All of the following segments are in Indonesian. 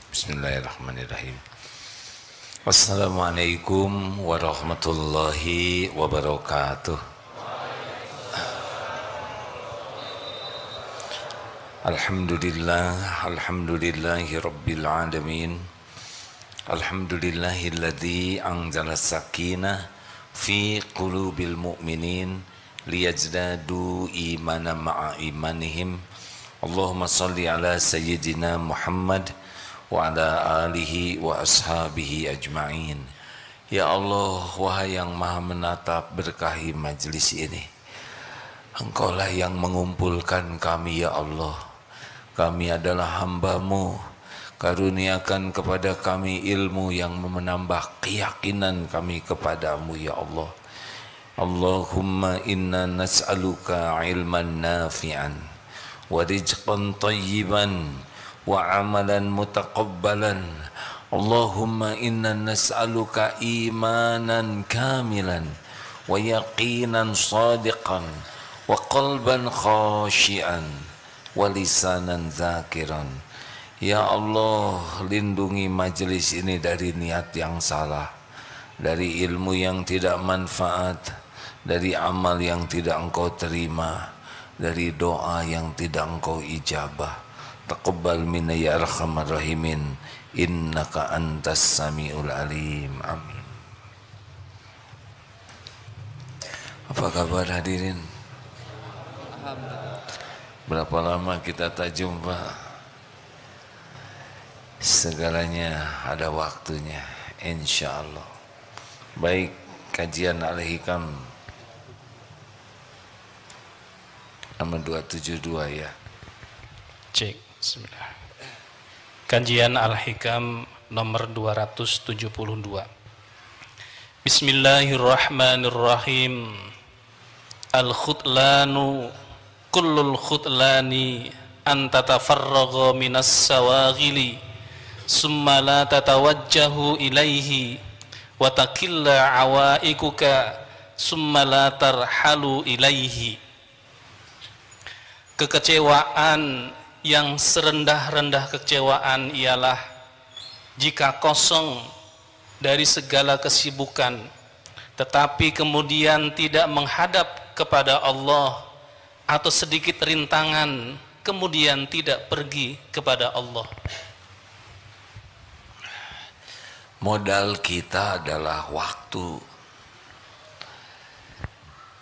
Bismillahirrahmanirrahim. Assalamualaikum warahmatullahi wabarakatuh. Alhamdulillahi rabbil alamin. Alhamdulillahilladzi anzala sakinah fi qulubil mu'minin liyazdadu imanan ma'a imanihim. Allahumma salli ala sayyidina Muhammad wa ala alihi wa ashabihi ajma'in. Ya Allah, wahai yang maha menatap, berkahi majlis ini. Engkaulah yang mengumpulkan kami, ya Allah. Kami adalah hamba-Mu. Karuniakan kepada kami ilmu yang menambah keyakinan kami kepadamu, ya Allah. Allahumma inna nas'aluka ilman nafi'an wa rizqan tayyiban wa amalan mutaqabbalan. Allahumma inna nas'aluka imanan kamilan wa yaqinan sadiqan wa qalban khashian wa lisanan zakiran. Ya Allah, lindungi majelis ini dari niat yang salah, dari ilmu yang tidak manfaat, dari amal yang tidak Engkau terima, dari doa yang tidak Engkau ijabah. Taqabbal minna ya arhamar rahimin, innaka antas samiul alim. Amin. Apa kabar hadirin? Berapa lama kita tak jumpa? Segalanya ada waktunya, insya Allah. Baik, kajian Al-Hikam nomor 272 ya. Cek, bismillah. Kajian Al-Hikam nomor 272. Bismillahirrahmanirrahim. Al-khudlanu kullul khudlani an tatafarragha minas sawaghili summa la tatawajjahu ilaihi wa takilla awaikuka summa la tarhalu ilaihi. Kekecewaan yang serendah-rendah kekecewaan ialah jika kosong dari segala kesibukan tetapi kemudian tidak menghadap kepada Allah, atau sedikit rintangan kemudian tidak pergi kepada Allah. Modal kita adalah waktu.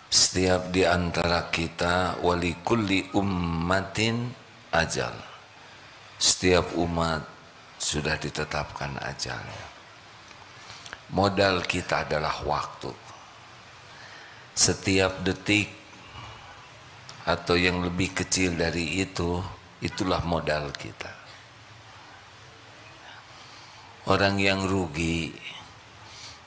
Setiap di antara kita, wali kulli ummatin ajal. Setiap umat sudah ditetapkan ajalnya. Modal kita adalah waktu. Setiap detik atau yang lebih kecil dari itu, itulah modal kita. Orang yang rugi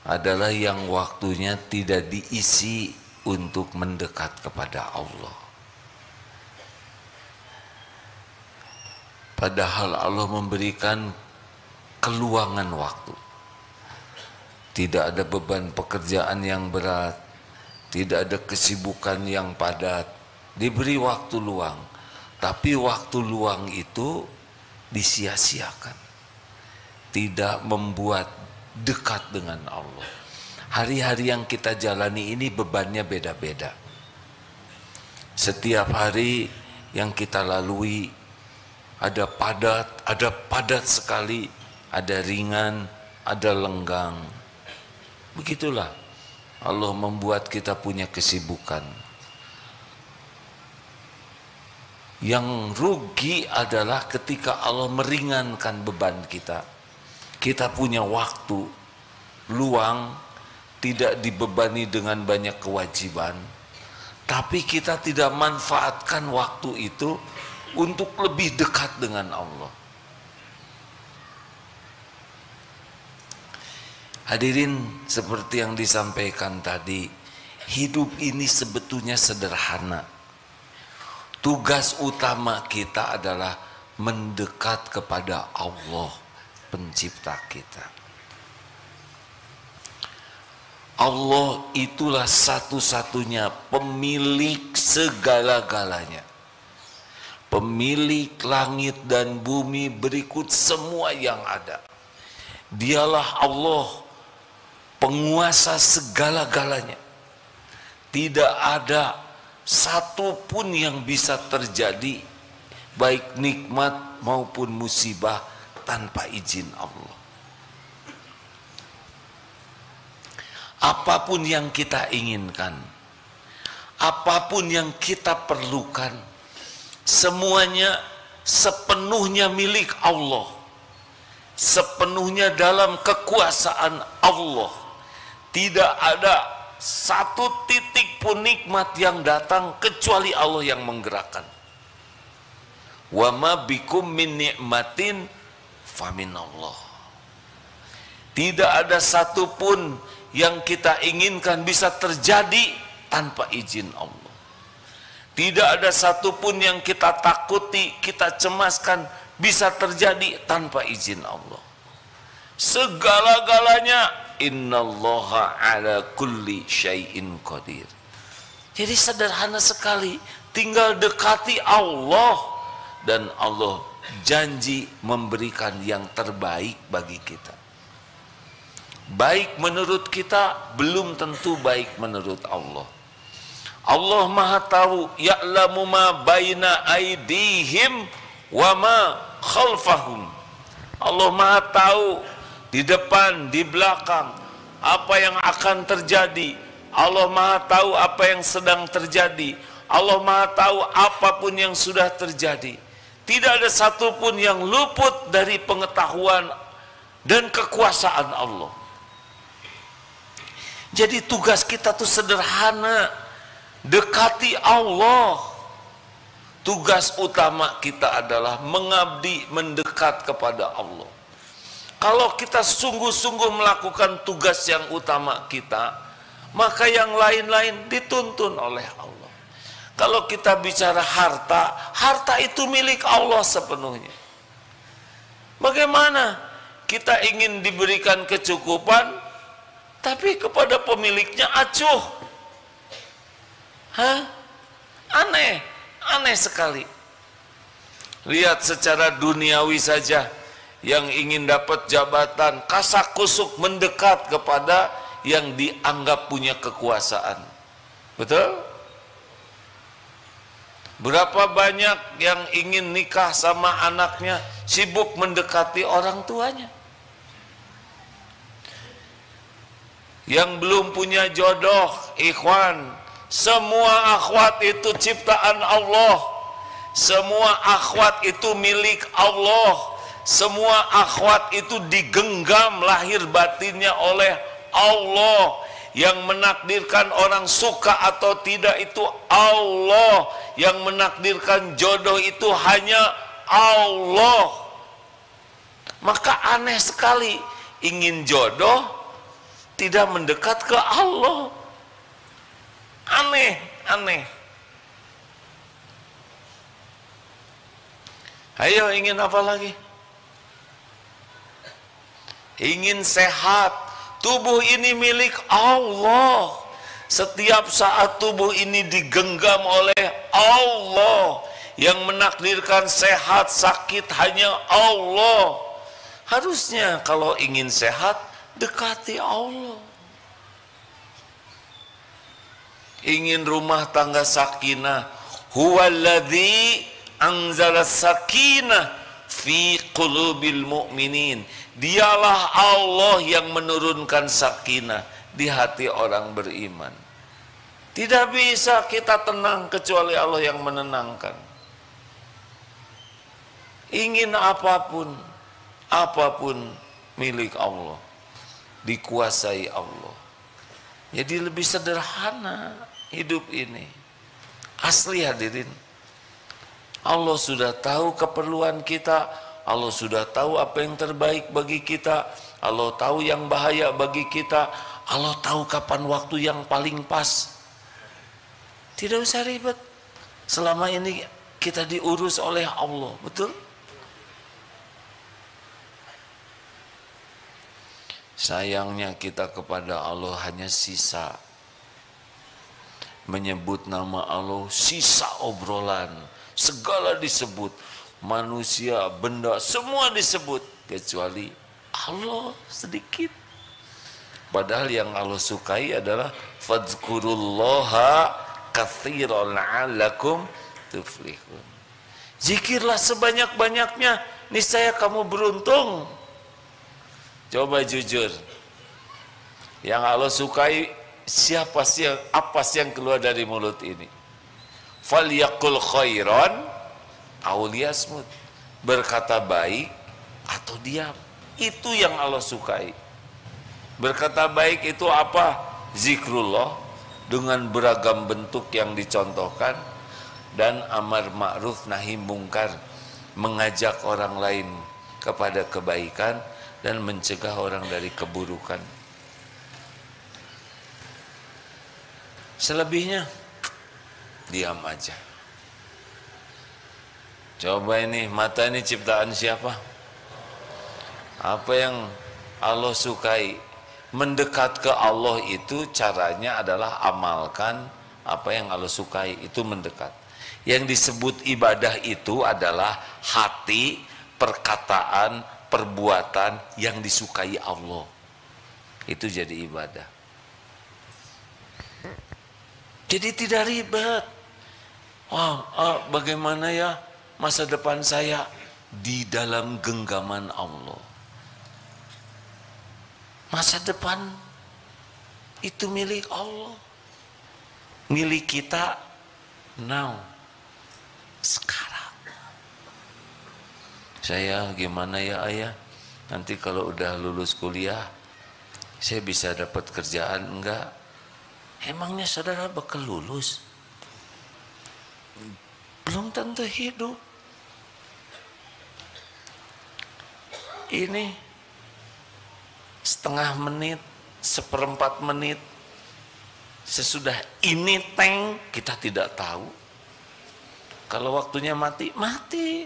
adalah yang waktunya tidak diisi untuk mendekat kepada Allah. Padahal Allah memberikan keluangan waktu. Tidak ada beban pekerjaan yang berat, tidak ada kesibukan yang padat, diberi waktu luang. Tapi waktu luang itu disia-siakan, tidak membuat dekat dengan Allah. Hari-hari yang kita jalani ini bebannya beda-beda. Setiap hari yang kita lalui ada padat sekali, ada ringan, ada lenggang. Begitulah Allah membuat kita punya kesibukan. Yang rugi adalah ketika Allah meringankan beban kita. Kita punya waktu luang, tidak dibebani dengan banyak kewajiban, tapi kita tidak manfaatkan waktu itu untuk lebih dekat dengan Allah. Hadirin, seperti yang disampaikan tadi, hidup ini sebetulnya sederhana. Tugas utama kita adalah mendekat kepada Allah, pencipta kita. Allah itulah satu-satunya pemilik segala-galanya. pemilik langit dan bumi berikut semua yang ada. Dialah Allah, penguasa segala-galanya. Tidak ada satu pun yang bisa terjadi, baik nikmat maupun musibah, tanpa izin Allah. Apapun yang kita inginkan, apapun yang kita perlukan, semuanya sepenuhnya milik Allah, sepenuhnya dalam kekuasaan Allah. Tidak ada satu titik pun nikmat yang datang kecuali Allah yang menggerakkan. Wa ma bikum min ni'matin faminallah. Tidak ada satu pun yang kita inginkan bisa terjadi tanpa izin Allah. Tidak ada satu pun yang kita takuti, kita cemaskan bisa terjadi tanpa izin Allah. Segala-galanya innallaha ala kulli syai'in qadir. Jadi sederhana sekali, tinggal dekati Allah dan Allah janji memberikan yang terbaik bagi kita. Baik menurut kita belum tentu baik menurut Allah. Allah Maha tahu, ya'lamu ma baina aidihim wa ma khalfahum. Allah Maha tahu di depan, di belakang, apa yang akan terjadi. Allah Maha tahu apa yang sedang terjadi. Allah Maha tahu apapun yang sudah terjadi. Tidak ada satupun yang luput dari pengetahuan dan kekuasaan Allah. Jadi tugas kita tuh sederhana, dekati Allah. Tugas utama kita adalah mengabdi, mendekat kepada Allah. Kalau kita sungguh-sungguh melakukan tugas yang utama kita, maka yang lain-lain dituntun oleh Allah. Kalau kita bicara harta, harta itu milik Allah sepenuhnya. Bagaimana kita ingin diberikan kecukupan, tapi kepada pemiliknya acuh? Aneh, aneh sekali. Lihat secara duniawi saja, yang ingin dapat jabatan kasak-kusuk mendekat kepada yang dianggap punya kekuasaan. Betul? Berapa banyak yang ingin nikah sama anaknya sibuk mendekati orang tuanya. Yang belum punya jodoh, ikhwan, semua akhwat itu ciptaan Allah. Semua akhwat itu milik Allah. Semua akhwat itu digenggam lahir batinnya oleh Allah. Yang menakdirkan orang suka atau tidak itu Allah. Yang menakdirkan jodoh itu hanya Allah. Maka aneh sekali, ingin jodoh tidak mendekat ke Allah. Aneh, aneh. Ayo, ingin apa lagi? Ingin sehat. Tubuh ini milik Allah. Setiap saat tubuh ini digenggam oleh Allah. Yang menakdirkan sehat, sakit hanya Allah. Harusnya kalau ingin sehat, dekati Allah. Ingin rumah tangga sakinah, huwaladzi anzala sakinah fi qulubil mu'minin. Dialah Allah yang menurunkan sakinah di hati orang beriman. Tidak bisa kita tenang kecuali Allah yang menenangkan. Ingin apapun, apapun milik Allah, dikuasai Allah. Jadi lebih sederhana hidup ini. Asli hadirin, Allah sudah tahu keperluan kita. Allah sudah tahu apa yang terbaik bagi kita. Allah tahu yang bahaya bagi kita. Allah tahu kapan waktu yang paling pas. Tidak usah ribet. Selama ini kita diurus oleh Allah, betul? Sayangnya kita kepada Allah hanya sisa. menyebut nama Allah, sisa obrolan, segala disebut, manusia, benda, semua disebut, kecuali Allah sedikit. Padahal yang Allah sukai adalah fadzkurullaha katsiran la'allakum tuflihun. Zikirlah sebanyak-banyaknya, niscaya kamu beruntung. Coba jujur, yang Allah sukai siapa sih, apa sih yang keluar dari mulut ini? Falyaqul khairan aw liyasmut, berkata baik atau diam. Itu yang Allah sukai. Berkata baik itu apa? Zikrullah dengan beragam bentuk yang dicontohkan, dan amar ma'ruf nahi mungkar, mengajak orang lain kepada kebaikan dan mencegah orang dari keburukan. Selebihnya diam aja. Coba ini, mata ini ciptaan siapa? Apa yang Allah sukai? Mendekat ke Allah itu caranya adalah amalkan apa yang Allah sukai, itu mendekat. Yang disebut ibadah itu adalah hati, perkataan, perbuatan yang disukai Allah. Itu jadi ibadah. Jadi tidak ribet. Bagaimana ya masa depan saya? Di dalam genggaman Allah. Masa depan itu milik Allah. Milik kita now, sekarang. Saya gimana ya ayah? Nanti kalau udah lulus kuliah, saya bisa dapat kerjaan enggak? Emangnya saudara bakal lulus? Belum tentu hidup. Ini setengah menit, seperempat menit, sesudah ini teng, kita tidak tahu. Kalau waktunya mati, mati.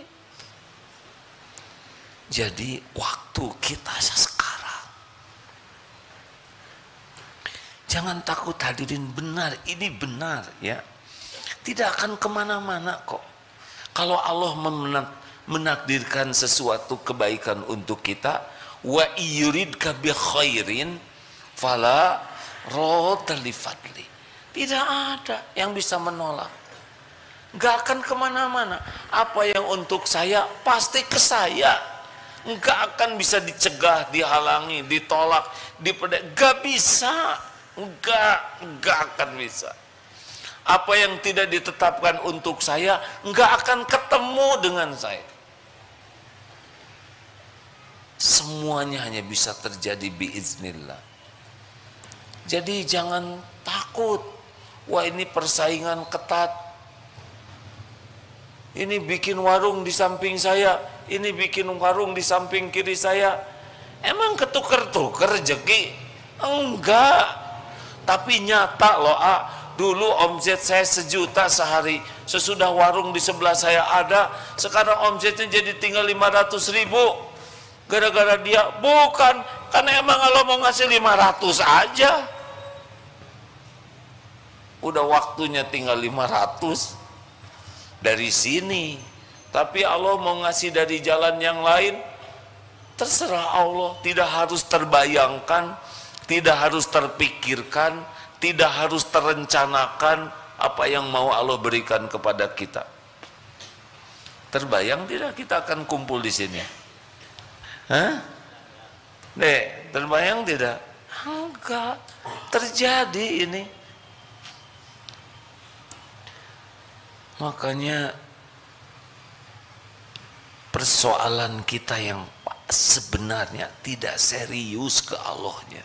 Jadi waktu kita sekarang. Jangan takut hadirin, benar, ini benar ya. Tidak akan kemana-mana kok. Kalau Allah menakdirkan sesuatu kebaikan untuk kita, wa yuridka bi khairin fala radda li fadli. Tidak ada yang bisa menolak. Gak akan kemana-mana. Apa yang untuk saya pasti ke saya. Gak akan bisa dicegah, dihalangi, ditolak, gak bisa. Gak akan bisa. Apa yang tidak ditetapkan untuk saya gak akan ketemu dengan saya. Semuanya hanya bisa terjadi biiznillah. Jadi jangan takut. Wah, ini persaingan ketat. Ini bikin warung di samping saya, ini bikin warung di samping kiri saya. Emang ketuker-tuker rezeki? Enggak. Tapi nyata loh, dulu omset saya 1 juta sehari. Sesudah warung di sebelah saya ada, sekarang omsetnya jadi tinggal 500.000. Gara-gara dia? Bukan, karena emang Allah mau ngasih 500 aja. Udah waktunya tinggal 500 dari sini. Tapi Allah mau ngasih dari jalan yang lain, terserah Allah. Tidak harus terbayangkan, tidak harus terpikirkan, tidak harus terencanakan apa yang mau Allah berikan kepada kita. Terbayang tidak kita akan kumpul di sini? Hah? Dek, terbayang tidak? Enggak, terjadi ini. Makanya persoalan kita yang sebenarnya tidak serius ke Allahnya.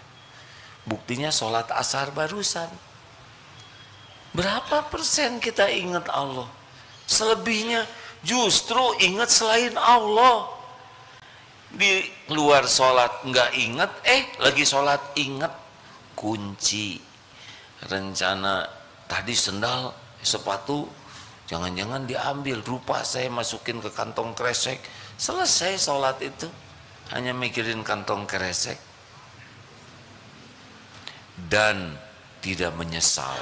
Buktinya sholat asar barusan. Berapa persen kita ingat Allah? Selebihnya justru ingat selain Allah. Di luar sholat nggak ingat, lagi sholat ingat. Kunci, rencana tadi sendal, sepatu, jangan-jangan diambil, rupa saya masukin ke kantong kresek. Selesai sholat itu hanya mikirin kantong kresek dan tidak menyesal.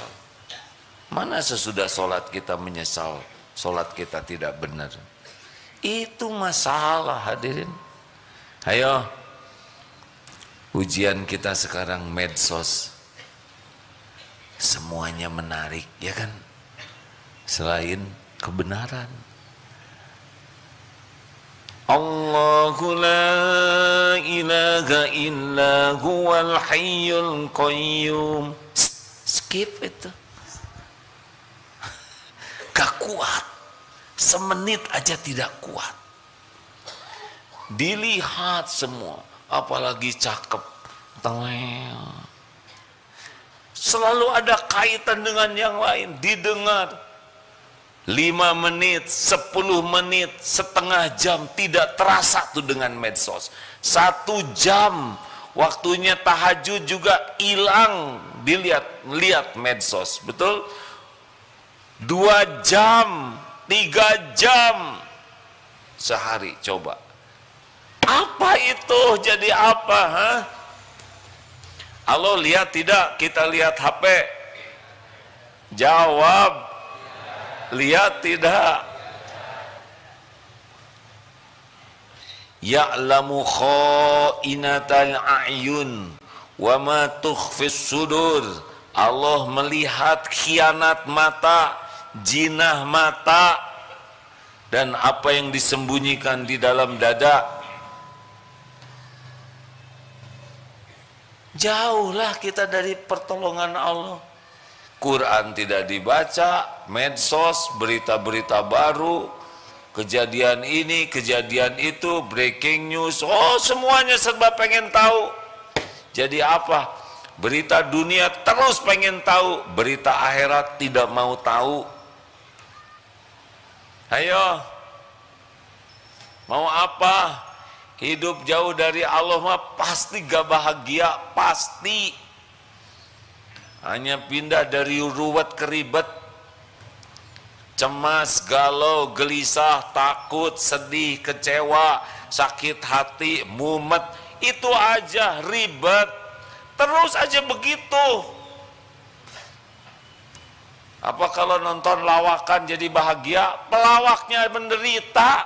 Mana sesudah sholat kita menyesal, sholat kita tidak benar. Itu masalah, hadirin. Ayo, ujian kita sekarang medsos. Semuanya menarik, ya kan? Selain kebenaran. Allahu la ilaha illa huwal hayyul qayyum. Skip itu. Gak kuat. Semenit aja tidak kuat. Dilihat semua, apalagi cakep. Selalu ada kaitan dengan yang lain, didengar. 5 menit, 10 menit, setengah jam tidak terasa tuh dengan medsos. 1 jam waktunya tahajud juga hilang lihat medsos, betul? 2 jam, 3 jam sehari, coba. Apa itu jadi apa? Halo, lihat tidak? Kita lihat HP. Jawab. Lihat tidak? Ya'lamu kha'inatal a'yun wa ma tukhfis sudur. Allah melihat khianat mata, jinah mata, dan apa yang disembunyikan di dalam dada. Jauhlah kita dari pertolongan Allah. Quran tidak dibaca, medsos, berita-berita baru, kejadian ini, kejadian itu, breaking news, oh semuanya serba pengen tahu. Jadi apa? Berita dunia terus pengen tahu, berita akhirat tidak mau tahu. Ayo, mau apa? Hidup jauh dari Allah mah pasti gak bahagia, pasti. Hanya pindah dari ruwet ke ribet, cemas, galau, gelisah, takut, sedih, kecewa, sakit hati, mumet, itu aja ribet, terus aja begitu. Apa kalau nonton lawakan jadi bahagia, pelawaknya menderita?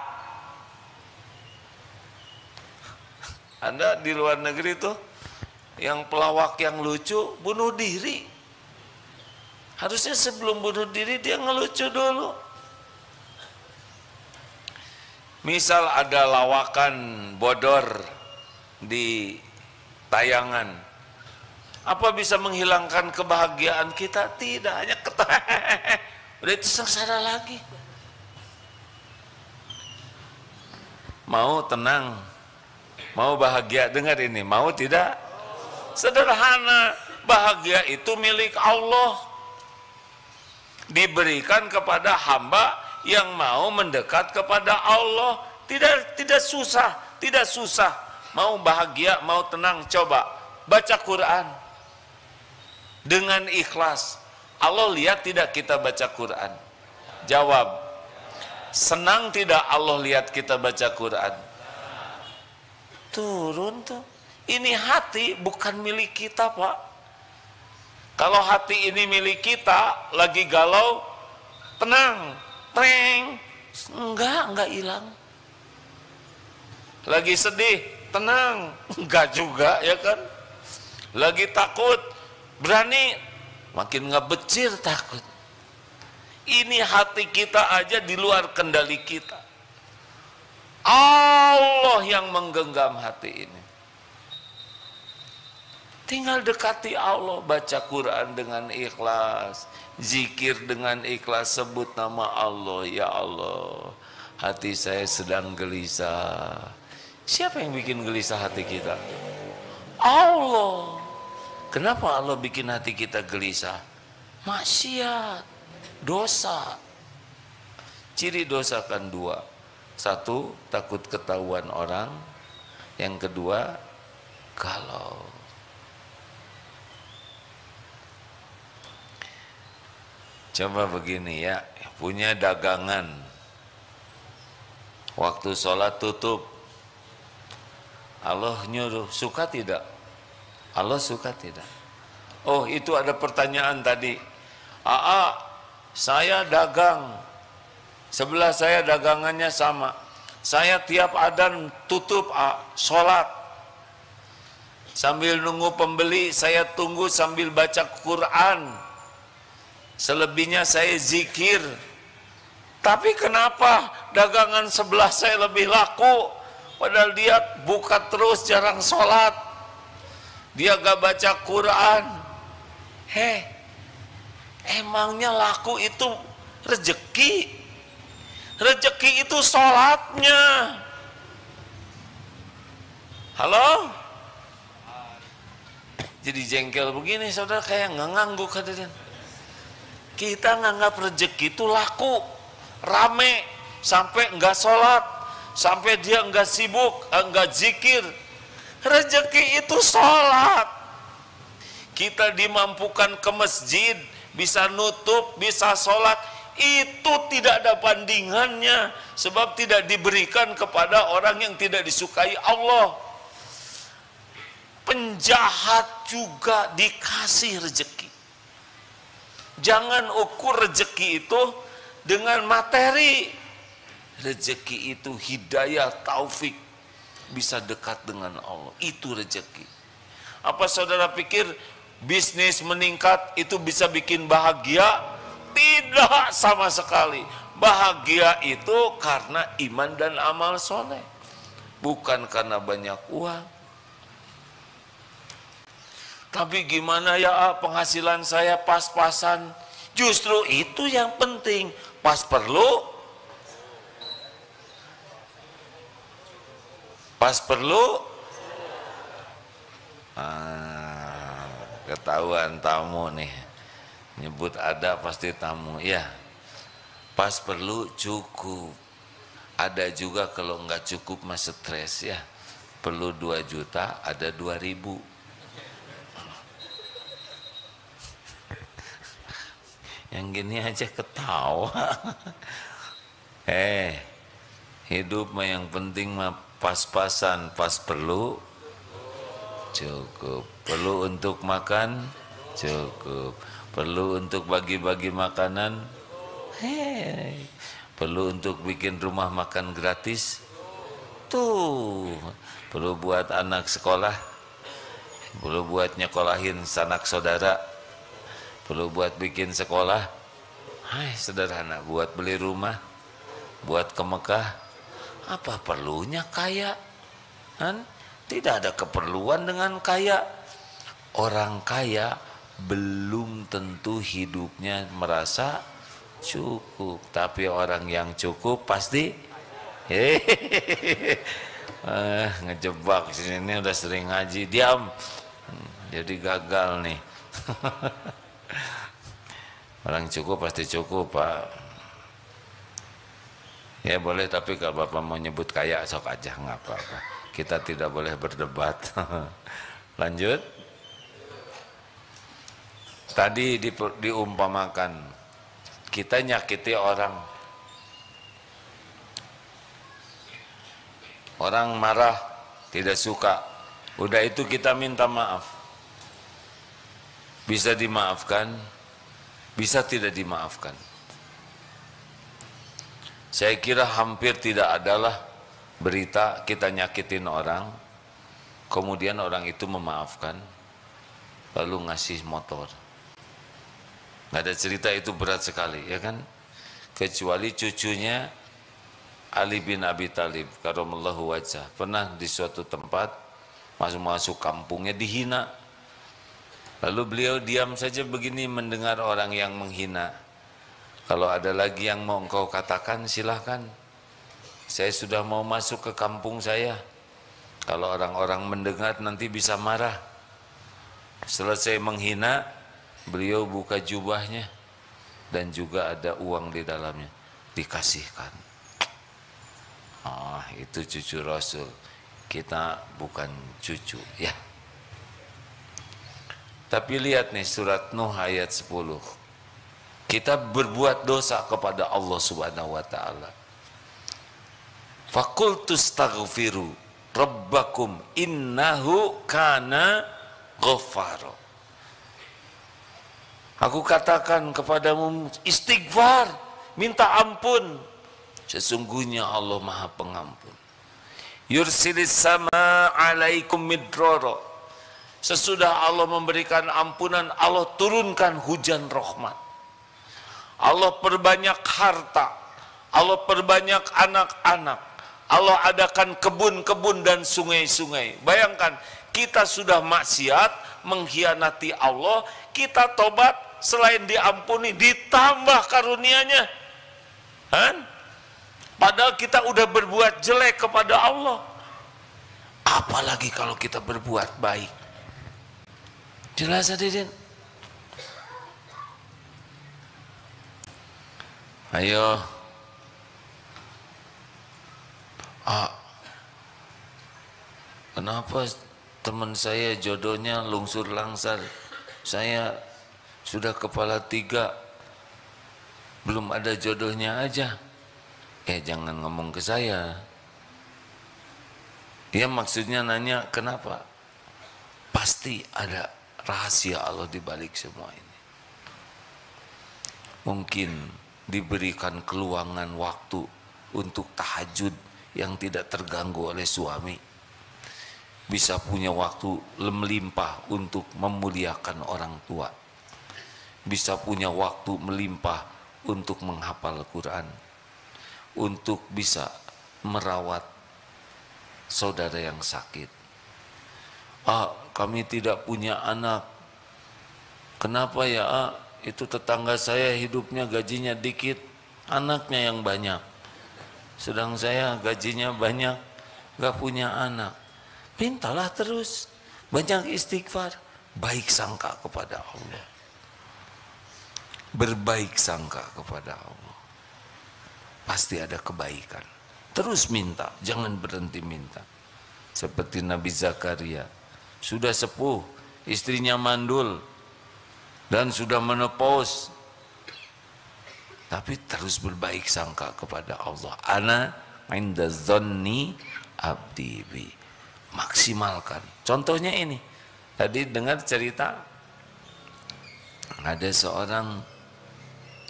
Anda di luar negeri tuh, yang pelawak yang lucu bunuh diri. Harusnya sebelum bunuh diri dia ngelucu dulu. Misal ada lawakan bodor di tayangan, apa bisa menghilangkan kebahagiaan kita? Tidak, hanya ketawa. Udah itu sengsara lagi. Mau tenang, mau bahagia, dengar ini, mau tidak? Sederhana, bahagia itu milik Allah, diberikan kepada hamba yang mau mendekat kepada Allah. Tidak susah, tidak susah. Mau bahagia, mau tenang, coba baca Quran dengan ikhlas. Allah lihat tidak kita baca Quran? Jawab. Senang tidak Allah lihat kita baca Quran? Turun tuh. Ini hati bukan milik kita, Pak. Kalau hati ini milik kita, lagi galau, tenang, treng, enggak hilang. Lagi sedih, tenang, enggak juga, ya kan? Lagi takut, berani, makin ngebecir takut. Ini hati kita aja di luar kendali kita. Allah yang menggenggam hati ini. Tinggal dekati Allah, baca Quran dengan ikhlas, zikir dengan ikhlas, sebut nama Allah. Ya Allah, hati saya sedang gelisah. Siapa yang bikin gelisah hati kita? Allah. Kenapa Allah bikin hati kita gelisah? Maksiat, dosa. Ciri dosa kan 2. 1, takut ketahuan orang. Yang kedua, galau. Coba begini ya, punya dagangan, waktu sholat tutup, Allah nyuruh, suka tidak? Allah suka tidak? Oh, itu ada pertanyaan tadi, Saya dagang, sebelah saya dagangannya sama. Saya tiap adzan tutup sholat. Sambil nunggu pembeli, saya tunggu sambil baca Quran. Selebihnya saya zikir. Tapi kenapa dagangan sebelah saya lebih laku? Padahal dia buka terus, jarang sholat. Dia gak baca Quran. Emangnya laku itu rezeki? Rezeki itu sholatnya. Halo? Jadi jengkel begini saudara, kayak nggak ngangguk hadirin. Kita nganggap rezeki itu laku, rame, sampai nggak sholat, sampai dia nggak sibuk, nggak zikir. Rezeki itu sholat. Kita dimampukan ke masjid, bisa nutup, bisa sholat, itu tidak ada bandingannya, sebab tidak diberikan kepada orang yang tidak disukai Allah. Penjahat juga dikasih rezeki. Jangan ukur rezeki itu dengan materi. Rezeki itu hidayah, taufik, bisa dekat dengan Allah. Itu rezeki. Apa saudara pikir bisnis meningkat itu bisa bikin bahagia? Tidak sama sekali. Bahagia itu karena iman dan amal soleh, bukan karena banyak uang. Tapi gimana ya, penghasilan saya pas-pasan. Justru itu yang penting. Pas perlu, ketahuan tamu nih, nyebut ada pasti tamu ya. Pas perlu cukup. Ada juga kalau nggak cukup mah stres ya. Perlu 2 juta, ada 2.000. Yang gini aja ketawa. Hidup mah yang penting mah pas-pasan. Pas perlu cukup. Perlu untuk makan cukup. Perlu untuk bagi-bagi makanan, perlu untuk bikin rumah makan gratis, tuh. Perlu buat anak sekolah, perlu buat nyekolahin sanak saudara, perlu buat bikin sekolah. Sederhana. Buat beli rumah, buat ke Mekah. Apa perlunya kaya? Kan? Tidak ada keperluan dengan kaya. Orang kaya belum tentu hidupnya merasa cukup. Tapi orang yang cukup pasti ngejebak. Sini udah sering ngaji, diam. Jadi gagal nih. Orang cukup pasti cukup, Pak. Ya boleh, tapi kalau Bapak mau nyebut kaya sok aja, nggak apa-apa. Kita tidak boleh berdebat. Lanjut. Tadi diumpamakan kita nyakiti orang. Orang marah, tidak suka. Udah itu kita minta maaf. Bisa dimaafkan, bisa tidak dimaafkan. Saya kira hampir tidak adalah berita kita nyakitin orang, kemudian orang itu memaafkan, lalu ngasih motor. Nggak ada cerita, itu berat sekali, ya kan? Kecuali cucunya Ali bin Abi Thalib karamallahu wajhah pernah di suatu tempat masuk kampungnya dihina. Lalu beliau diam saja begini mendengar orang yang menghina. Kalau ada lagi yang mau engkau katakan silahkan. Saya sudah mau masuk ke kampung saya. Kalau orang-orang mendengar nanti bisa marah. Selesai menghina, beliau buka jubahnya dan juga ada uang di dalamnya, dikasihkan. Itu cucu Rasul. Kita bukan cucu, ya. Tapi lihat nih surat Nuh ayat 10. Kita berbuat dosa kepada Allah Subhanahu wa taala. Faqultu astaghfiru rabbakum innahu kana ghaffara. Aku katakan kepadamu, istighfar, minta ampun. Sesungguhnya Allah Maha Pengampun. Yursilis sama alaikum midrara. Sesudah Allah memberikan ampunan, Allah turunkan hujan rahmat. Allah perbanyak harta, Allah perbanyak anak-anak, Allah adakan kebun-kebun dan sungai-sungai. Bayangkan, kita sudah maksiat, mengkhianati Allah, kita tobat, selain diampuni, ditambah karunia-Nya. Padahal kita udah berbuat jelek kepada Allah. Apalagi kalau kita berbuat baik. Jelas hadirin? Ayo. Kenapa teman saya jodohnya lungsur langsar? Saya sudah kepala 3, belum ada jodohnya aja. Jangan ngomong ke saya. Dia maksudnya nanya kenapa? Pasti ada rahasia Allah di balik semua ini. Mungkin diberikan keluangan waktu untuk tahajud yang tidak terganggu oleh suami. Bisa punya waktu melimpah untuk memuliakan orang tua. Bisa punya waktu melimpah untuk menghafal Quran. Untuk bisa merawat saudara yang sakit. Kami tidak punya anak. Kenapa ya? Itu tetangga saya hidupnya gajinya dikit, anaknya yang banyak. Sedang saya gajinya banyak, gak punya anak. Mintalah terus, banyak istighfar, baik sangka kepada Allah. Berbaik sangka kepada Allah. Pasti ada kebaikan. Terus minta, jangan berhenti minta. Seperti Nabi Zakaria, sudah sepuh, istrinya mandul dan sudah menopause, tapi terus berbaik sangka kepada Allah. Ana inda dzanni abdi bi. Maksimalkan. Contohnya ini. Tadi dengar cerita ada seorang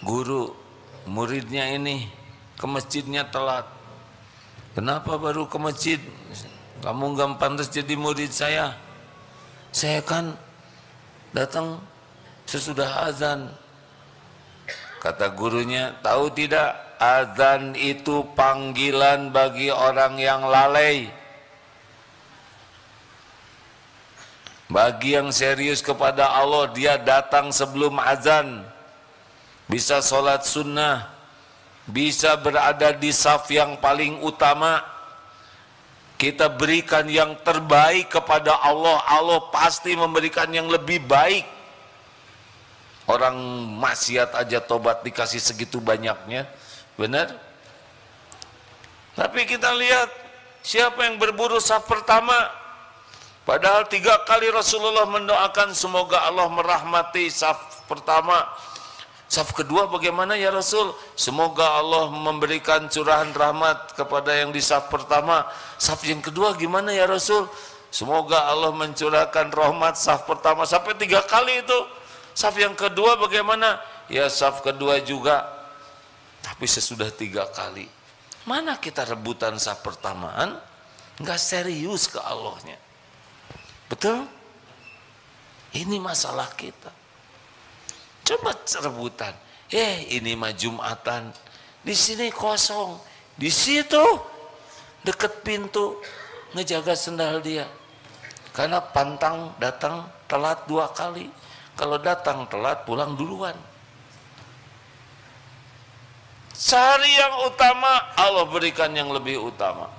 guru, muridnya ini ke masjidnya telat. Kenapa baru ke masjid? Kamu gak pantas jadi murid saya. Saya kan datang sesudah azan. Kata gurunya, tahu tidak, azan itu panggilan bagi orang yang lalai. Bagi yang serius kepada Allah, dia datang sebelum azan. Bisa sholat sunnah, bisa berada di saf yang paling utama. Kita berikan yang terbaik kepada Allah, Allah pasti memberikan yang lebih baik. Orang maksiat aja tobat dikasih segitu banyaknya, benar? Tapi kita lihat siapa yang berburu saf pertama. Padahal 3 kali Rasulullah mendoakan semoga Allah merahmati saf pertama. Saf kedua bagaimana ya Rasul? Semoga Allah memberikan curahan rahmat kepada yang di saf pertama. Saf yang kedua gimana ya Rasul? Semoga Allah mencurahkan rahmat saf pertama. Sampai 3 kali itu. Saf yang kedua bagaimana? Ya saf kedua juga. Tapi sesudah 3 kali. Mana kita rebutan saf pertamaan? Enggak serius ke Allahnya. Betul? Ini masalah kita. Coba rebutan. Ini mah Jumatan. Di sini kosong. Di situ dekat pintu ngejaga sendal dia. Karena pantang datang telat 2 kali. Kalau datang telat pulang duluan. Cari yang utama, Allah berikan yang lebih utama.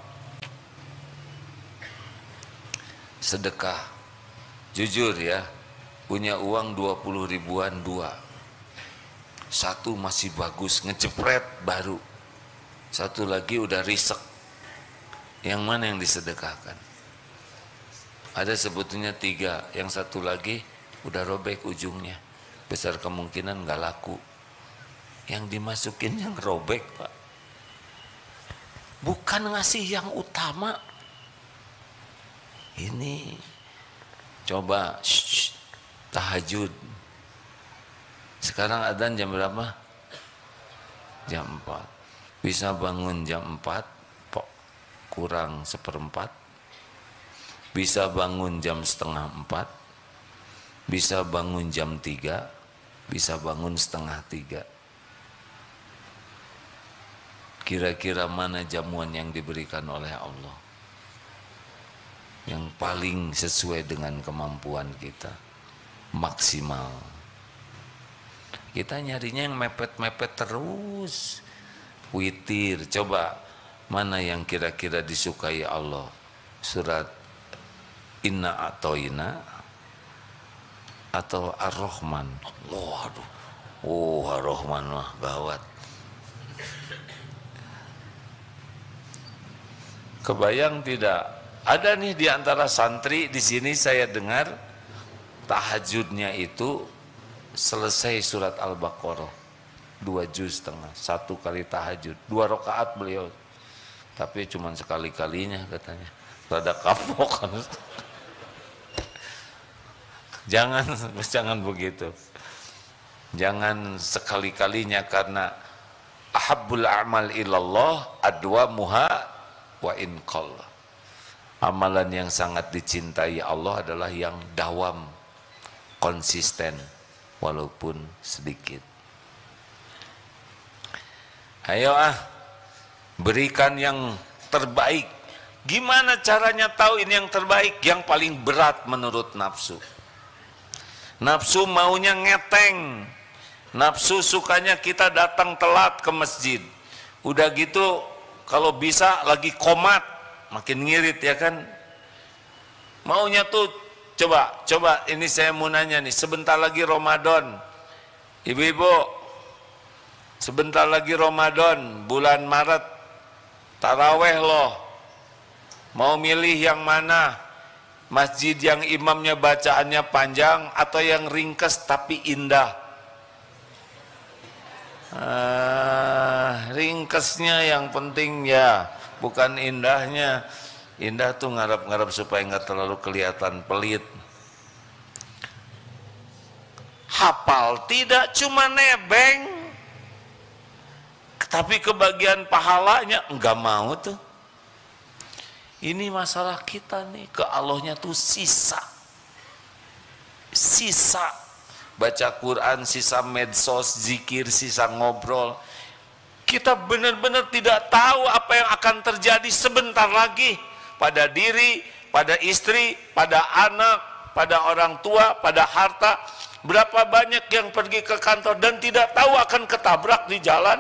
Sedekah. Jujur ya, punya uang 20 ribuan 2. 1 masih bagus, ngejepret baru. 1 lagi udah risek. Yang mana yang disedekahkan? Ada sebetulnya 3, yang 1 lagi udah robek ujungnya. Besar kemungkinan nggak laku. Yang dimasukin yang robek, Pak. Bukan ngasih yang utama. Ini coba tahajud. Sekarang adzan jam berapa? Jam 4. Bisa bangun jam 4 kurang seperempat, bisa bangun jam setengah 4, bisa bangun jam 3, bisa bangun setengah 3. Kira-kira mana jamuan yang diberikan oleh Allah yang paling sesuai dengan kemampuan kita, maksimal? Kita nyarinya yang mepet-mepet terus. Witir, coba mana yang kira-kira disukai Allah? Surat Inna Atoina atau Ar-Rahman? Waduh, Ar-Rahman mah gawat. Kebayang tidak? Ada nih di antara santri di sini saya dengar tahajudnya itu selesai surat Al-Baqarah 2,5 juz, 1 kali tahajud, 2 rakaat beliau. Tapi cuma sekali-kalinya katanya. Rada kapok kan. Jangan begitu. Jangan sekali-kalinya, karena ahabbul a'mal ilallah adwamuha wa in qalla. Amalan yang sangat dicintai Allah adalah yang dawam, konsisten walaupun sedikit. Ayo berikan yang terbaik. Gimana caranya tahu ini yang terbaik? Yang paling berat menurut nafsu. Nafsu maunya ngeteng. Nafsu sukanya kita datang telat ke masjid. Udah gitu kalau bisa lagi komat, makin ngirit ya kan. Maunya tuh coba ini saya mau nanya nih, sebentar lagi Ramadan. Ibu-ibu, sebentar lagi Ramadan, bulan Maret, taraweh loh. Mau milih yang mana? Masjid yang imamnya bacaannya panjang atau yang ringkas tapi indah? Ringkasnya yang penting ya, bukan indahnya. Indah tuh ngarap-ngarap supaya nggak terlalu kelihatan pelit. Hafal tidak cuma nebeng, tapi kebagian pahalanya enggak mau tuh. Ini masalah kita nih, ke Allahnya tuh sisa. Baca Quran, sisa medsos, zikir, sisa ngobrol. Kita benar-benar tidak tahu apa yang akan terjadi sebentar lagi pada diri, pada istri, pada anak, pada orang tua, pada harta. Berapa banyak yang pergi ke kantor dan tidak tahu akan ketabrak di jalan.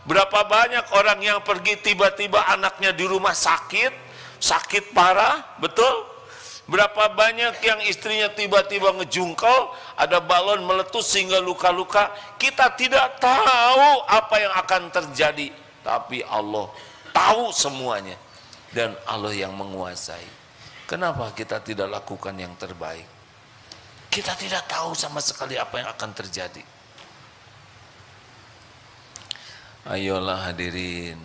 Berapa banyak orang yang pergi tiba-tiba anaknya di rumah sakit parah, betul? Berapa banyak yang istrinya tiba-tiba ngejungkel, ada balon meletus sehingga luka-luka. Kita tidak tahu apa yang akan terjadi, tapi Allah tahu semuanya dan Allah yang menguasai. Kenapa kita tidak lakukan yang terbaik? Kita tidak tahu sama sekali apa yang akan terjadi. Ayolah hadirin,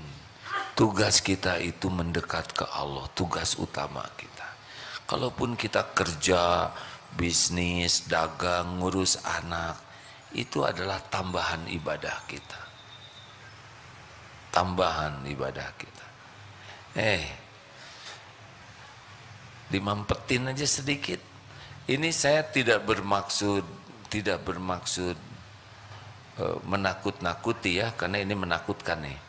tugas kita itu mendekat ke Allah, tugas utama kita. Kalaupun kita kerja, bisnis, dagang, ngurus anak, itu adalah tambahan ibadah kita. Tambahan ibadah kita. Dimampetin aja sedikit. Ini saya tidak bermaksud menakut-nakuti ya, karena ini menakutkan nih.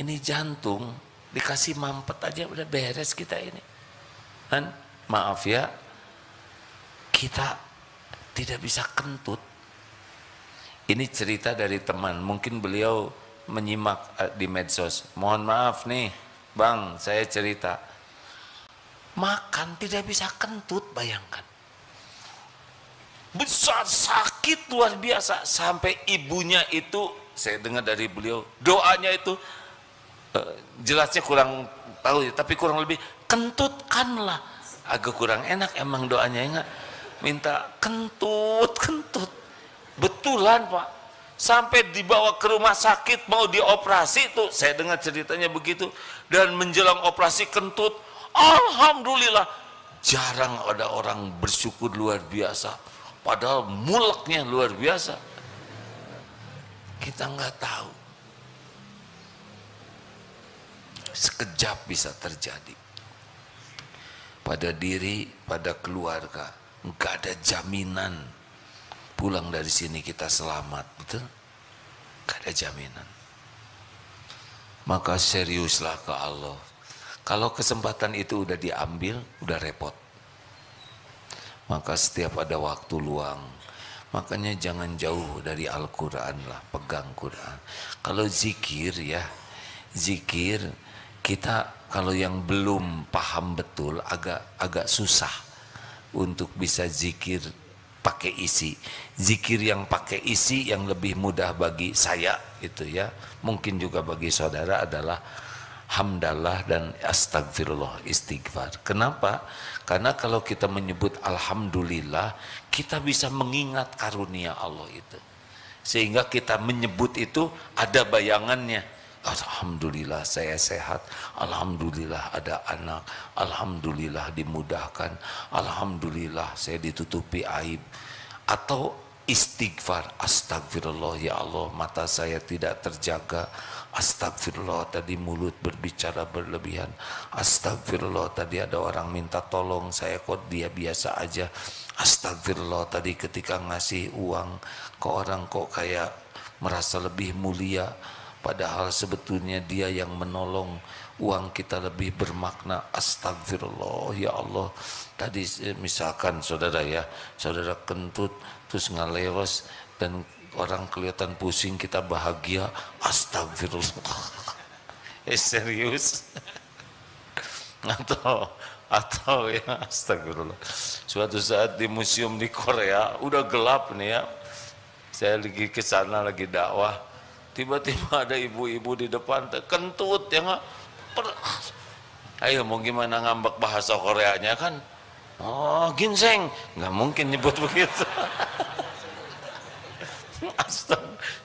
Ini jantung dikasih mampet aja udah beres kita ini. Kan maaf ya, kita tidak bisa kentut. Ini cerita dari teman, mungkin beliau menyimak di medsos. Mohon maaf nih, Bang, saya cerita. Makan tidak bisa kentut, bayangkan. Besar, sakit luar biasa, sampai ibunya itu, saya dengar dari beliau, doanya itu jelasnya kurang tahu, tapi kurang lebih kentutkanlah. Agak kurang enak emang doanya, enggak? Minta kentut. Betulan Pak, sampai dibawa ke rumah sakit mau dioperasi tuh, saya dengar ceritanya begitu. Dan menjelang operasi kentut, alhamdulillah, jarang ada orang bersyukur luar biasa. padahal muleknya luar biasa. Kita nggak tahu. Sekejap bisa terjadi. Pada diri, pada keluarga, nggak ada jaminan pulang dari sini kita selamat, betul? Nggak ada jaminan. Maka seriuslah ke Allah. Kalau kesempatan itu udah diambil, udah repot. Maka setiap ada waktu luang, makanya jangan jauh dari Al-Quran lah, pegang Quran. Kalau zikir ya, zikir kita kalau yang belum paham betul agak susah untuk bisa zikir pakai isi. Zikir yang pakai isi yang lebih mudah bagi saya itu ya, mungkin juga bagi saudara adalah hamdalah dan astagfirullah, istighfar. Kenapa? Karena kalau kita menyebut alhamdulillah, kita bisa mengingat karunia Allah itu. Sehingga kita menyebut itu ada bayangannya. Alhamdulillah saya sehat, alhamdulillah ada anak, alhamdulillah dimudahkan, alhamdulillah saya ditutupi aib. Atau istighfar, astagfirullah ya Allah, mata saya tidak terjaga, astagfirullah tadi mulut berbicara berlebihan, astagfirullah tadi ada orang minta tolong saya kok dia biasa aja, astagfirullah tadi ketika ngasih uang ke orang kok kayak merasa lebih mulia, padahal sebetulnya dia yang menolong, uang kita lebih bermakna. Astagfirullah ya Allah, tadi misalkan saudara ya, saudara kentut terus ngalewas dan orang kelihatan pusing, kita bahagia, astagfirullah. Serius? atau ya astagfirullah. Suatu saat di museum di Korea udah gelap nih ya, saya lagi ke sana lagi dakwah, tiba-tiba ada ibu-ibu di depan kentut ya nggak, ayo mau gimana ngambek bahasa Koreanya kan, oh ginseng, nggak mungkin nyebut begitu.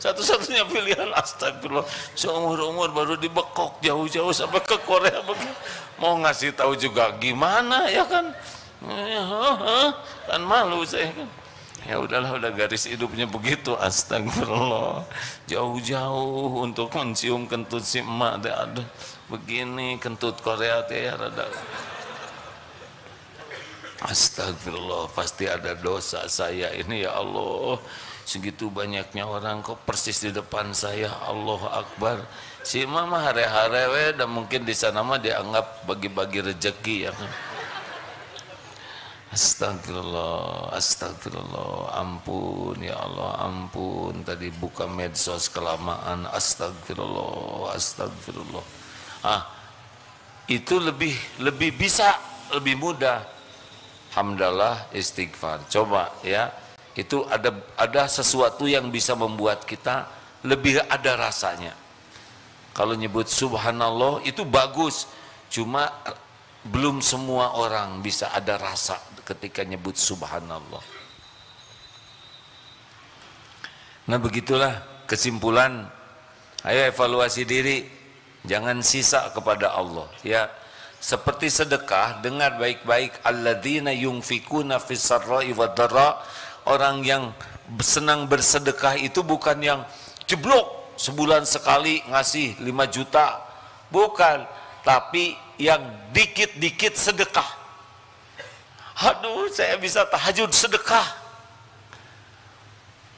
Satu-satunya pilihan astagfirullah, seumur-umur baru dibekok jauh-jauh sampai ke Korea begitu, mau ngasih tahu juga gimana ya kan, kan malu saya kan. Ya udahlah, udah garis hidupnya begitu, astagfirullah, jauh-jauh untuk mencium kentut si emak deh, aduh begini kentut Korea teh ya rada, astagfirullah pasti ada dosa saya ini ya Allah, segitu banyaknya orang kok persis di depan saya, Allahu Akbar. Si emak mah hare-hare dan mungkin di sana mah dianggap bagi-bagi rezeki ya kan. Astagfirullah, astagfirullah, ampun ya Allah, ampun tadi buka medsos kelamaan, astagfirullah, astagfirullah. Itu lebih bisa, lebih mudah. Hamdalah, istighfar. Coba ya, itu ada sesuatu yang bisa membuat kita lebih ada rasanya. Kalau nyebut subhanallah itu bagus, cuma belum semua orang bisa ada rasa ketika nyebut subhanallah. Nah begitulah kesimpulan. Ayo evaluasi diri, jangan sisa kepada Allah ya. Seperti sedekah, dengar baik-baik, alladzina yunfikuna fis sarra'i wad dharra, orang yang senang bersedekah itu bukan yang jeblok sebulan sekali ngasih 5 juta, bukan, tapi yang dikit-dikit sedekah. Aduh, saya bisa tahajud sedekah.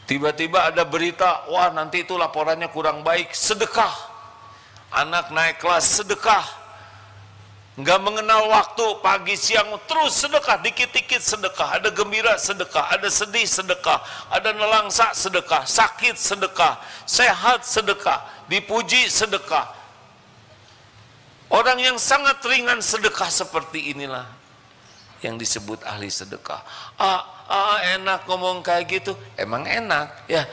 Tiba-tiba ada berita, wah nanti itu laporannya kurang baik, sedekah. Anak naik kelas, sedekah. Nggak mengenal waktu, pagi siang terus sedekah, dikit-dikit sedekah. Ada gembira sedekah, ada sedih sedekah, ada nelangsa sedekah, sakit sedekah, sehat sedekah, dipuji sedekah. Orang yang sangat ringan sedekah seperti inilah yang disebut ahli sedekah. Enak ngomong kayak gitu, emang enak ya.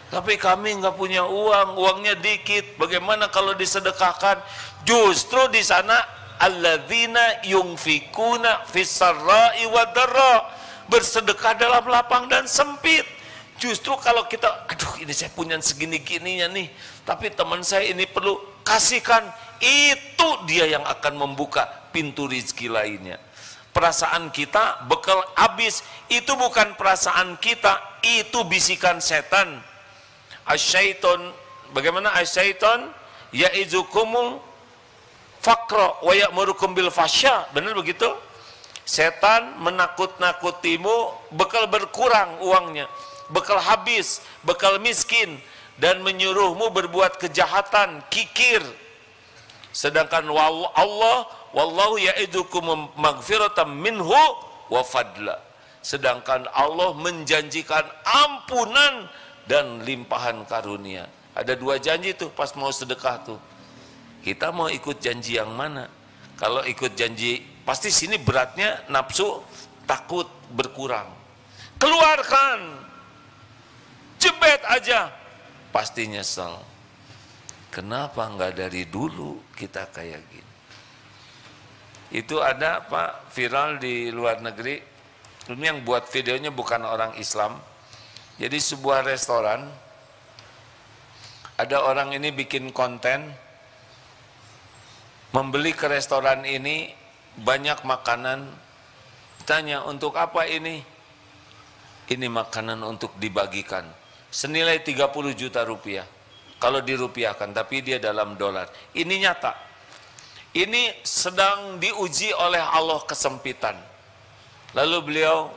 Tapi kami nggak punya uang, uangnya dikit. Bagaimana kalau disedekahkan? Justru di sana alladzina yunfikuna fis sarra'i wad dharra, bersedekah dalam lapang dan sempit. Justru kalau kita, aduh ini saya punya segini-gininya nih, tapi teman saya ini perlu, kasihkan, itu dia yang akan membuka pintu rezeki lainnya. perasaan kita, bekal habis. Itu bukan perasaan kita, itu bisikan setan. Asyaiton, bagaimana asyaiton? Ya'izukumul faqra wa ya'murukum bil fasya. Benar begitu? Setan menakut-nakutimu, bekal berkurang uangnya, bekal habis, bekal miskin, dan menyuruhmu berbuat kejahatan, kikir. Sedangkan Allah, wallahu ya'idukum maghfiratan minhu wa fadla. Sedangkan Allah menjanjikan ampunan dan limpahan karunia. Ada dua janji tuh pas mau sedekah tuh. Kita mau ikut janji yang mana? Kalau ikut janji, pasti sini beratnya nafsu takut berkurang. Keluarkan, jebet aja, pasti nyesel. Kenapa nggak dari dulu kita kayak gini? Itu ada Pak viral di luar negeri. Ini yang buat videonya bukan orang Islam. Jadi sebuah restoran, ada orang ini bikin konten, membeli ke restoran ini banyak makanan. Tanya, untuk apa ini? Ini makanan untuk dibagikan. Senilai 30 juta rupiah. Kalau dirupiahkan, tapi dia dalam dolar. Ini nyata. Ini sedang diuji oleh Allah kesempitan. Lalu beliau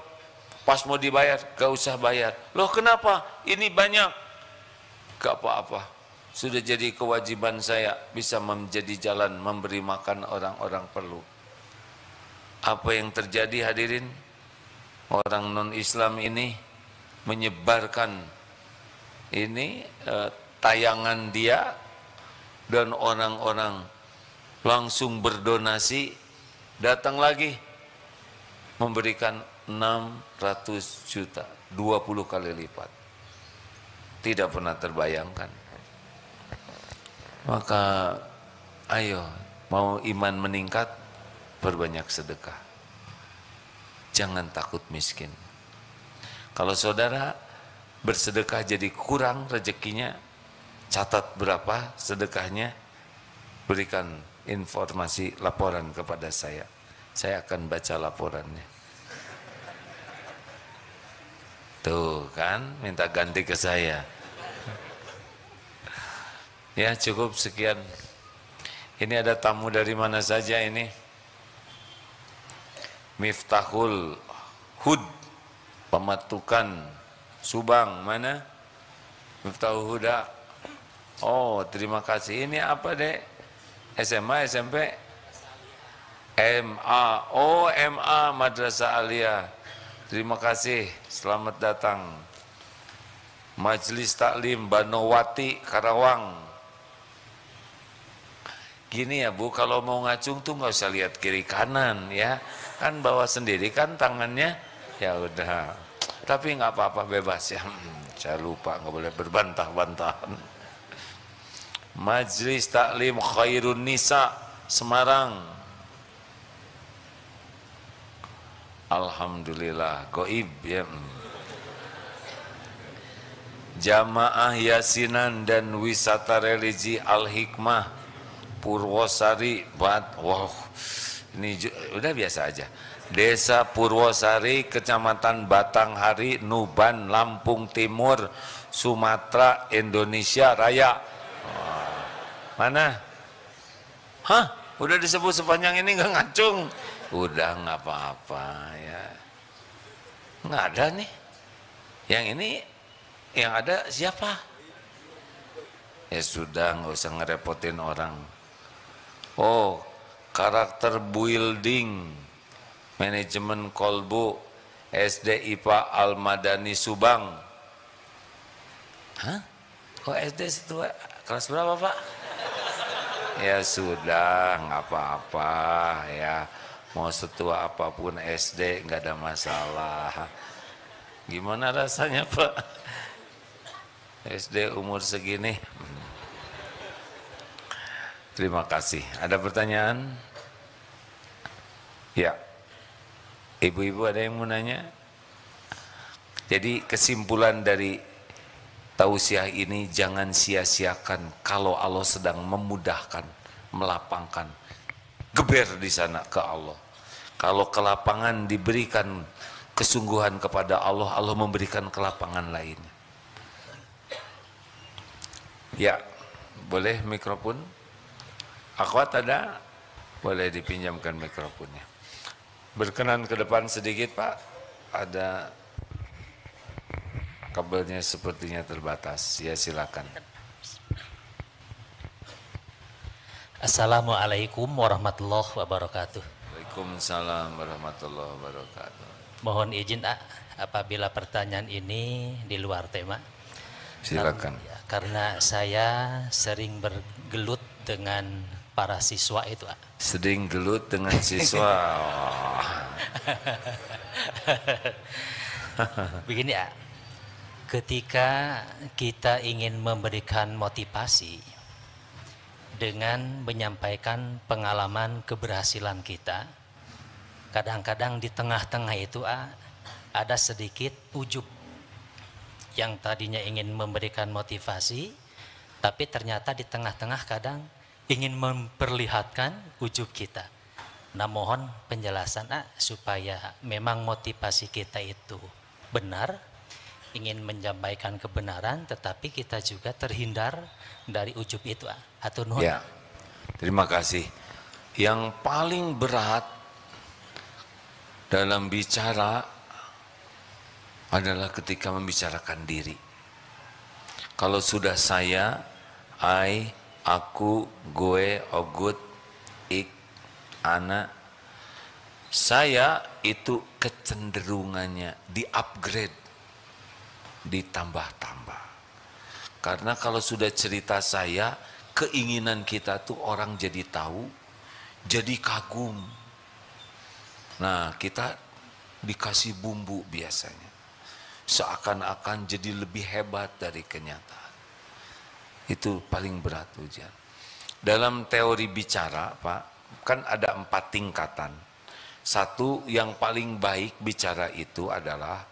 pas mau dibayar, gak usah bayar. Loh kenapa? Ini banyak. Gak apa-apa. Sudah jadi kewajiban saya bisa menjadi jalan memberi makan orang-orang perlu. Apa yang terjadi hadirin? Orang non-Islam ini menyebarkan ini tayangan dia, dan orang-orang langsung berdonasi, datang lagi memberikan 600 juta, 20 kali lipat. Tidak pernah terbayangkan. Maka ayo, mau iman meningkat, perbanyak sedekah. Jangan takut miskin. Kalau saudara bersedekah jadi kurang rezekinya, catat berapa sedekahnya, berikan informasi, laporan kepada saya akan baca laporannya. Tuh kan, minta ganti ke saya. Ya cukup sekian. Ini ada tamu dari mana saja ini? Miftahul Hud, Pematukan Subang, mana? Miftahul Huda. Oh, terima kasih. Ini apa, Dek? SMA, SMP? MA. Oh, MA, Madrasah Aliyah. Terima kasih, selamat datang. Majelis Taklim Banowati, Karawang. Gini ya Bu, kalau mau ngacung tuh nggak usah lihat kiri kanan ya. Kan bawa sendiri kan tangannya. Ya udah. Tapi nggak apa-apa, bebas ya. Saya lupa, nggak boleh berbantah-bantahan. Majelis Taklim Khairun Nisa, Semarang. Alhamdulillah, goib ya. Jamaah Yasinan dan Wisata Religi Al-Hikmah Purwosari, wow, ini udah biasa aja. Desa Purwosari, Kecamatan Batanghari, Nuban, Lampung Timur, Sumatera, Indonesia Raya. Mana? Hah? Udah disebut sepanjang ini nggak ngacung? Udah nggak apa-apa ya. Nggak ada nih. Yang ini yang ada siapa? Ya sudah, nggak usah ngerepotin orang. Oh, karakter building, manajemen Kolbu, SD IPA Al-Madani Subang. Hah? Kok SD situ? Kelas berapa Pak? Ya sudah, nggak apa-apa ya. Mau setua apapun SD nggak ada masalah. Gimana rasanya Pak? SD umur segini. Terima kasih. Ada pertanyaan? Ya. Ibu-ibu ada yang mau nanya? Jadi kesimpulan dari tausiah ini, jangan sia-siakan kalau Allah sedang memudahkan, melapangkan. Geber di sana ke Allah. Kalau kelapangan diberikan kesungguhan kepada Allah, Allah memberikan kelapangan lainnya. Ya, boleh mikrofon? Akhwat ada? Boleh dipinjamkan mikrofonnya. Berkenan ke depan sedikit Pak. Ada kabelnya sepertinya terbatas. Ya silakan. Assalamualaikum warahmatullahi wabarakatuh. Waalaikumsalam warahmatullahi wabarakatuh. Mohon izin apabila pertanyaan ini di luar tema. Silakan. Karena saya sering bergelut dengan para siswa itu. Sering gelut dengan siswa. Begini ketika kita ingin memberikan motivasi dengan menyampaikan pengalaman keberhasilan kita, kadang-kadang di tengah-tengah itu ada sedikit ujub, yang tadinya ingin memberikan motivasi tapi ternyata di tengah-tengah kadang ingin memperlihatkan ujub kita. Nah, mohon penjelasan supaya memang motivasi kita itu benar, ingin menyampaikan kebenaran, tetapi kita juga terhindar dari ujub itu. Hatur nuhun. Ya, terima kasih. Yang paling berat dalam bicara adalah ketika membicarakan diri. Kalau sudah saya, aku, gue, ogut, ik, ana, saya itu kecenderungannya di-upgrade, ditambah-tambah. Karena kalau sudah cerita saya, keinginan kita tuh orang jadi tahu, jadi kagum. Nah, kita dikasih bumbu biasanya. Seakan-akan jadi lebih hebat dari kenyataan. Itu paling berat ujian. Dalam teori bicara, Pak, kan ada 4 tingkatan. Satu, yang paling baik bicara itu adalah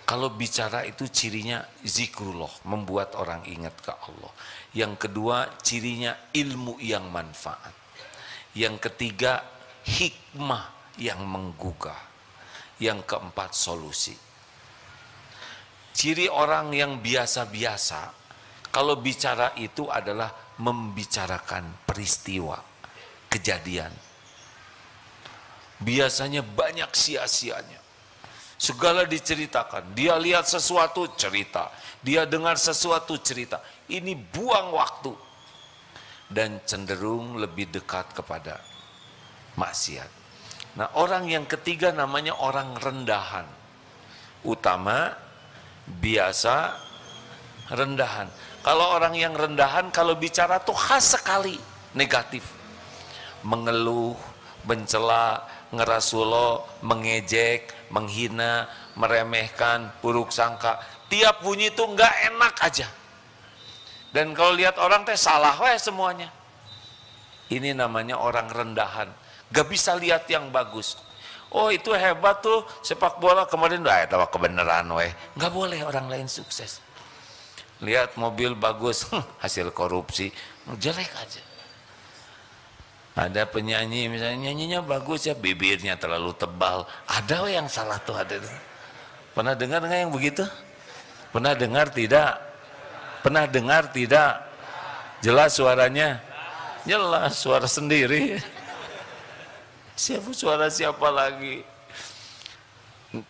kalau bicara itu cirinya zikrullah, membuat orang ingat ke Allah. Yang kedua, cirinya ilmu yang manfaat. Yang ketiga, hikmah yang menggugah. Yang keempat, solusi. Ciri orang yang biasa-biasa, kalau bicara itu adalah membicarakan peristiwa, kejadian. Biasanya banyak sia-sianya. Segala diceritakan. Dia lihat sesuatu, cerita. Dia dengar sesuatu, cerita. Ini buang waktu. Dan cenderung lebih dekat kepada maksiat. Nah, orang yang ketiga namanya orang rendahan. Utama, biasa, rendahan. Kalau orang yang rendahan, kalau bicara tuh khas sekali negatif. Mengeluh, mencela, ngerasulo, mengejek, menghina, meremehkan, buruk sangka. Tiap bunyi itu nggak enak aja. Dan kalau lihat orang teh salah weh semuanya. Ini namanya orang rendahan. Gak bisa lihat yang bagus. Oh, itu hebat tuh sepak bola kemarin, itu kebenaran weh. Nggak boleh orang lain sukses. Lihat mobil bagus, hasil korupsi, jelek aja. Ada penyanyi misalnya nyanyinya bagus ya, bibirnya terlalu tebal. Ada yang salah tuh ada. Pernah dengar nggak yang begitu? Pernah dengar tidak? Pernah dengar tidak? Jelas suaranya? Jelas suara sendiri. Suara siapa lagi?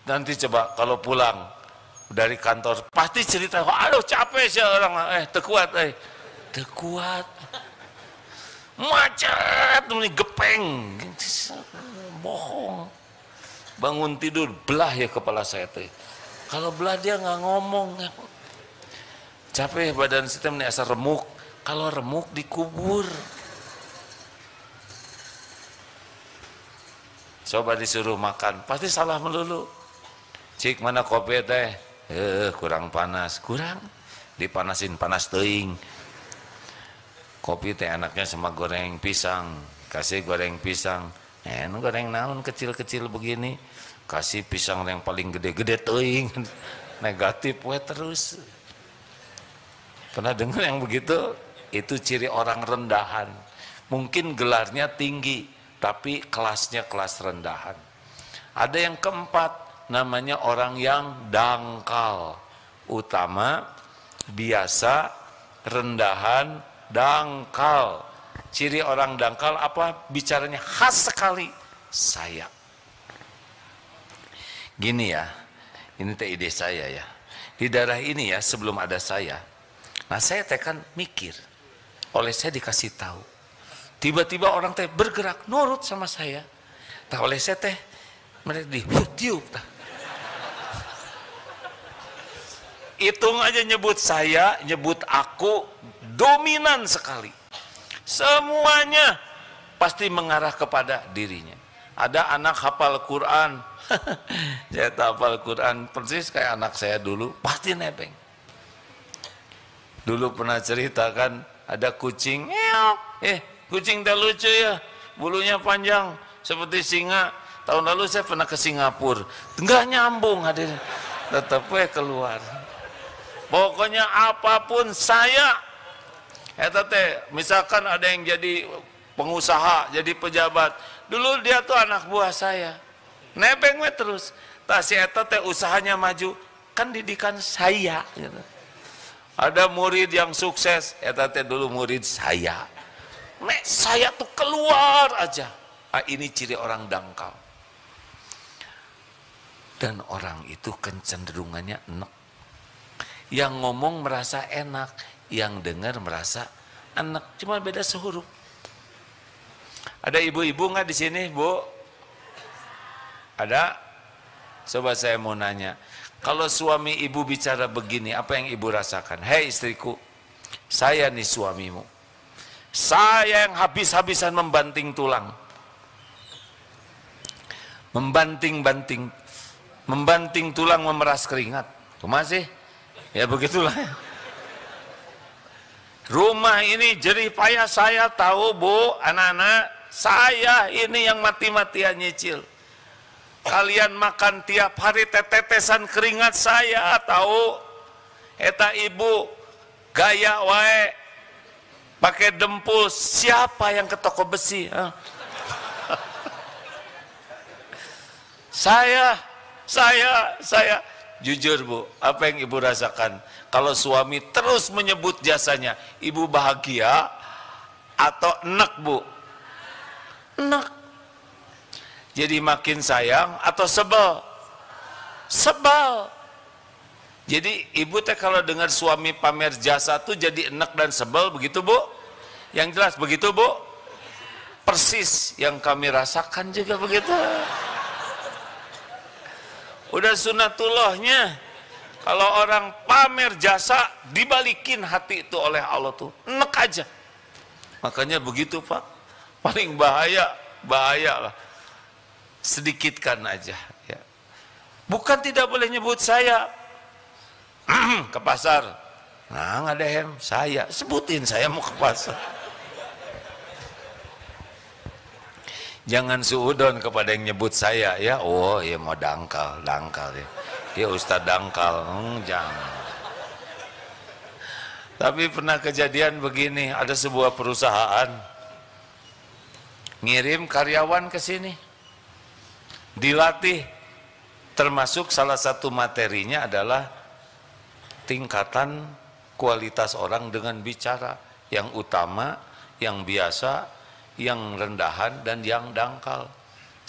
Nanti coba kalau pulang dari kantor pasti cerita, aduh capek sih orang, tekuat, tekuat. Macet, ini gepeng, bohong. Bangun tidur, belah ya kepala saya tuh. Kalau belah dia nggak ngomong. Capek badan sistem ini asal remuk. Kalau remuk dikubur. Coba disuruh makan, pasti salah melulu. Cik mana kopi teh? Kurang panas, kurang. Dipanasin panas teuing. Kopi teh anaknya sama goreng pisang, kasih goreng pisang, goreng naon kecil-kecil begini, kasih pisang yang paling gede-gede teuing, negatif we terus. Pernah dengar yang begitu? Itu ciri orang rendahan. Mungkin gelarnya tinggi, tapi kelasnya kelas rendahan. Ada yang keempat, namanya orang yang dangkal. Utama, biasa, rendahan, dangkal. Ciri orang dangkal apa? Bicaranya khas sekali. Saya. Gini ya, ini teh ide saya ya. Di daerah ini ya, sebelum ada saya. Nah saya teh kan mikir. Oleh saya dikasih tahu. Tiba-tiba orang teh bergerak, nurut sama saya. Tah oleh saya teh, mereka dihutiup. Hitung aja nyebut saya, nyebut aku, dominan sekali. Semuanya pasti mengarah kepada dirinya. Ada anak hafal Quran, saya hafal Quran persis kayak anak saya dulu, pasti nebeng. Dulu pernah ceritakan ada kucing, kucing teh lucu ya, bulunya panjang seperti singa. Tahun lalu saya pernah ke Singapura, enggak nyambung hadirin, tetap keluar. Pokoknya apapun saya, misalkan ada yang jadi pengusaha, jadi pejabat, dulu dia tuh anak buah saya, nebeng terus. Tak si eta teh usahanya maju, kan didikan saya. Gitu. Ada murid yang sukses, eta teh dulu murid saya. Saya tuh keluar aja. Ini ciri orang dangkal. Dan orang itu kecenderungannya enak. Yang ngomong merasa enak, yang dengar merasa enak, cuma beda sehuruf. Ada ibu-ibu nggak di sini, Bu? Ada? Coba saya mau nanya. Kalau suami ibu bicara begini, apa yang ibu rasakan? Hei istriku, saya nih suamimu. Saya yang habis-habisan membanting tulang. Membanting tulang, memeras keringat. Masih? Ya begitulah. Rumah ini jerih payah saya tahu, Bu, anak-anak. Saya ini yang mati-matian nyicil. Kalian makan tiap hari tetesan keringat saya tahu. Eta ibu gaya wae pakai dempul, siapa yang ke toko besi? Saya jujur, Bu, apa yang ibu rasakan? Kalau suami terus menyebut jasanya, ibu bahagia atau enak, Bu? Enak. Jadi makin sayang atau sebel? Sebel. Jadi ibu teh kalau dengar suami pamer jasa tuh jadi enak dan sebel, begitu, Bu? Yang jelas begitu, Bu? Persis yang kami rasakan juga begitu. Udah sunatullahnya, kalau orang pamer jasa dibalikin hati itu oleh Allah tuh enak aja. Makanya begitu, Pak, paling bahaya lah, sedikitkan aja ya. Bukan tidak boleh nyebut saya ke pasar, nah nggak ada saya sebutin saya mau ke pasar. Jangan suudon kepada yang nyebut saya ya. Oh ya mau dangkal ya. Ya Ustadz dangkal, jangan. Tapi pernah kejadian begini, ada sebuah perusahaan ngirim karyawan ke sini, dilatih, termasuk salah satu materinya adalah tingkatan kualitas orang dengan bicara, yang utama, yang biasa, yang rendahan, dan yang dangkal.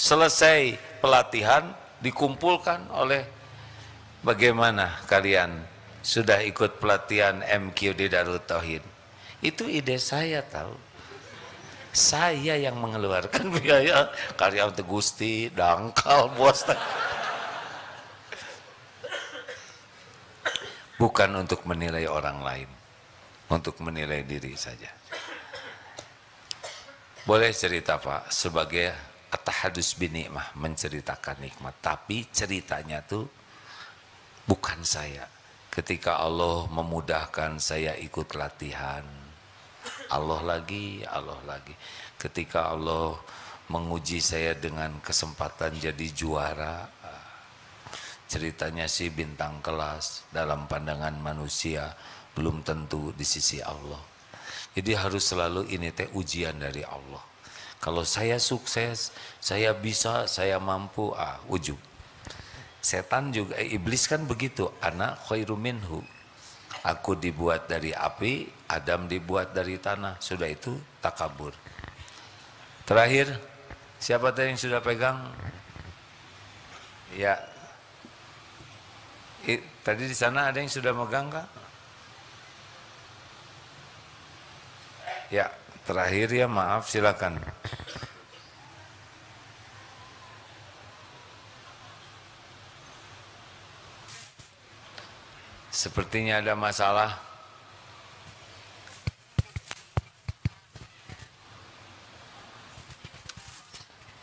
Selesai pelatihan dikumpulkan oleh, bagaimana kalian sudah ikut pelatihan MQ di Darut Tauhid? Itu ide saya tahu. Saya yang mengeluarkan biaya, karyawan teh Gusti dangkal bos. Bukan untuk menilai orang lain, untuk menilai diri saja. Boleh cerita, Pak, sebagai at-tahadus bin nikmah, menceritakan nikmat, tapi ceritanya tuh bukan saya. Ketika Allah memudahkan saya ikut latihan, Allah lagi. Ketika Allah menguji saya dengan kesempatan jadi juara, ceritanya sih bintang kelas, dalam pandangan manusia belum tentu di sisi Allah. Jadi harus selalu ini teh ujian dari Allah. Kalau saya sukses, saya bisa, saya mampu, ujub. Setan juga, iblis kan begitu, ana khairu minhu. Aku dibuat dari api, Adam dibuat dari tanah. Sudah itu takabur. Terakhir, siapa tadi yang sudah pegang? Ya. Tadi di sana ada yang sudah megang kah? Ya, terakhir ya, maaf, silakan. Sepertinya ada masalah.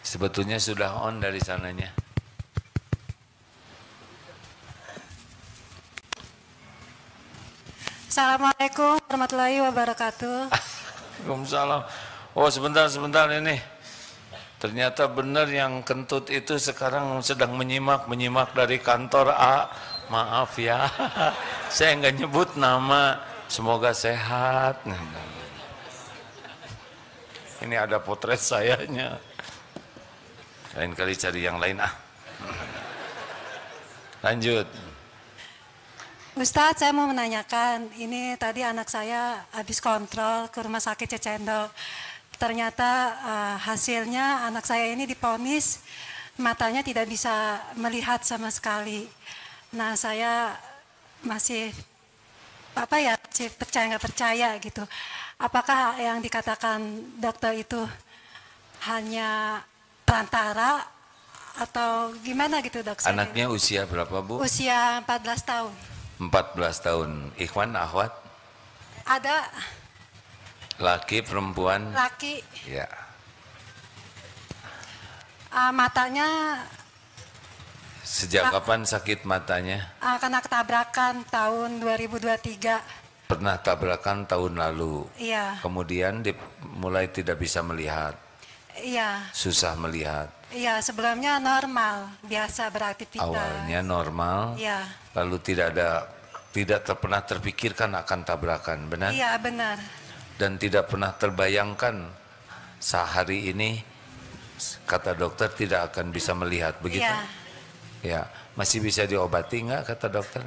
Sebetulnya sudah on dari sananya. Assalamualaikum warahmatullahi wabarakatuh. Waalaikumsalam. Oh, sebentar ini. Ternyata benar yang kentut itu sekarang sedang menyimak dari kantor A. Maaf ya, saya nggak nyebut nama. Semoga sehat. Ini ada potret sayanya. Lain kali cari yang lain Lanjut. Ustadz, saya mau menanyakan, ini tadi anak saya habis kontrol ke rumah sakit Cecendo. Ternyata hasilnya anak saya ini diponis matanya tidak bisa melihat sama sekali. Nah, saya masih masih percaya nggak percaya gitu. Apakah yang dikatakan dokter itu hanya perantara atau gimana gitu, dok? Anaknya usia berapa, Bu? Usia 14 tahun. 14 tahun. Ikhwan, akhwat? Ada. Laki, perempuan? Laki. Ya. Matanya. Sejak kapan sakit matanya? Karena ketabrakan tahun 2023. Pernah tabrakan tahun lalu? Iya. Kemudian mulai tidak bisa melihat? Iya. Susah melihat? Iya, sebelumnya normal, biasa beraktivitas. Awalnya normal? Iya. Lalu tidak pernah terpikirkan akan tabrakan, benar? Iya, benar. Dan tidak pernah terbayangkan sehari ini kata dokter tidak akan bisa melihat, begitu? Iya. Ya, masih bisa diobati nggak kata dokter?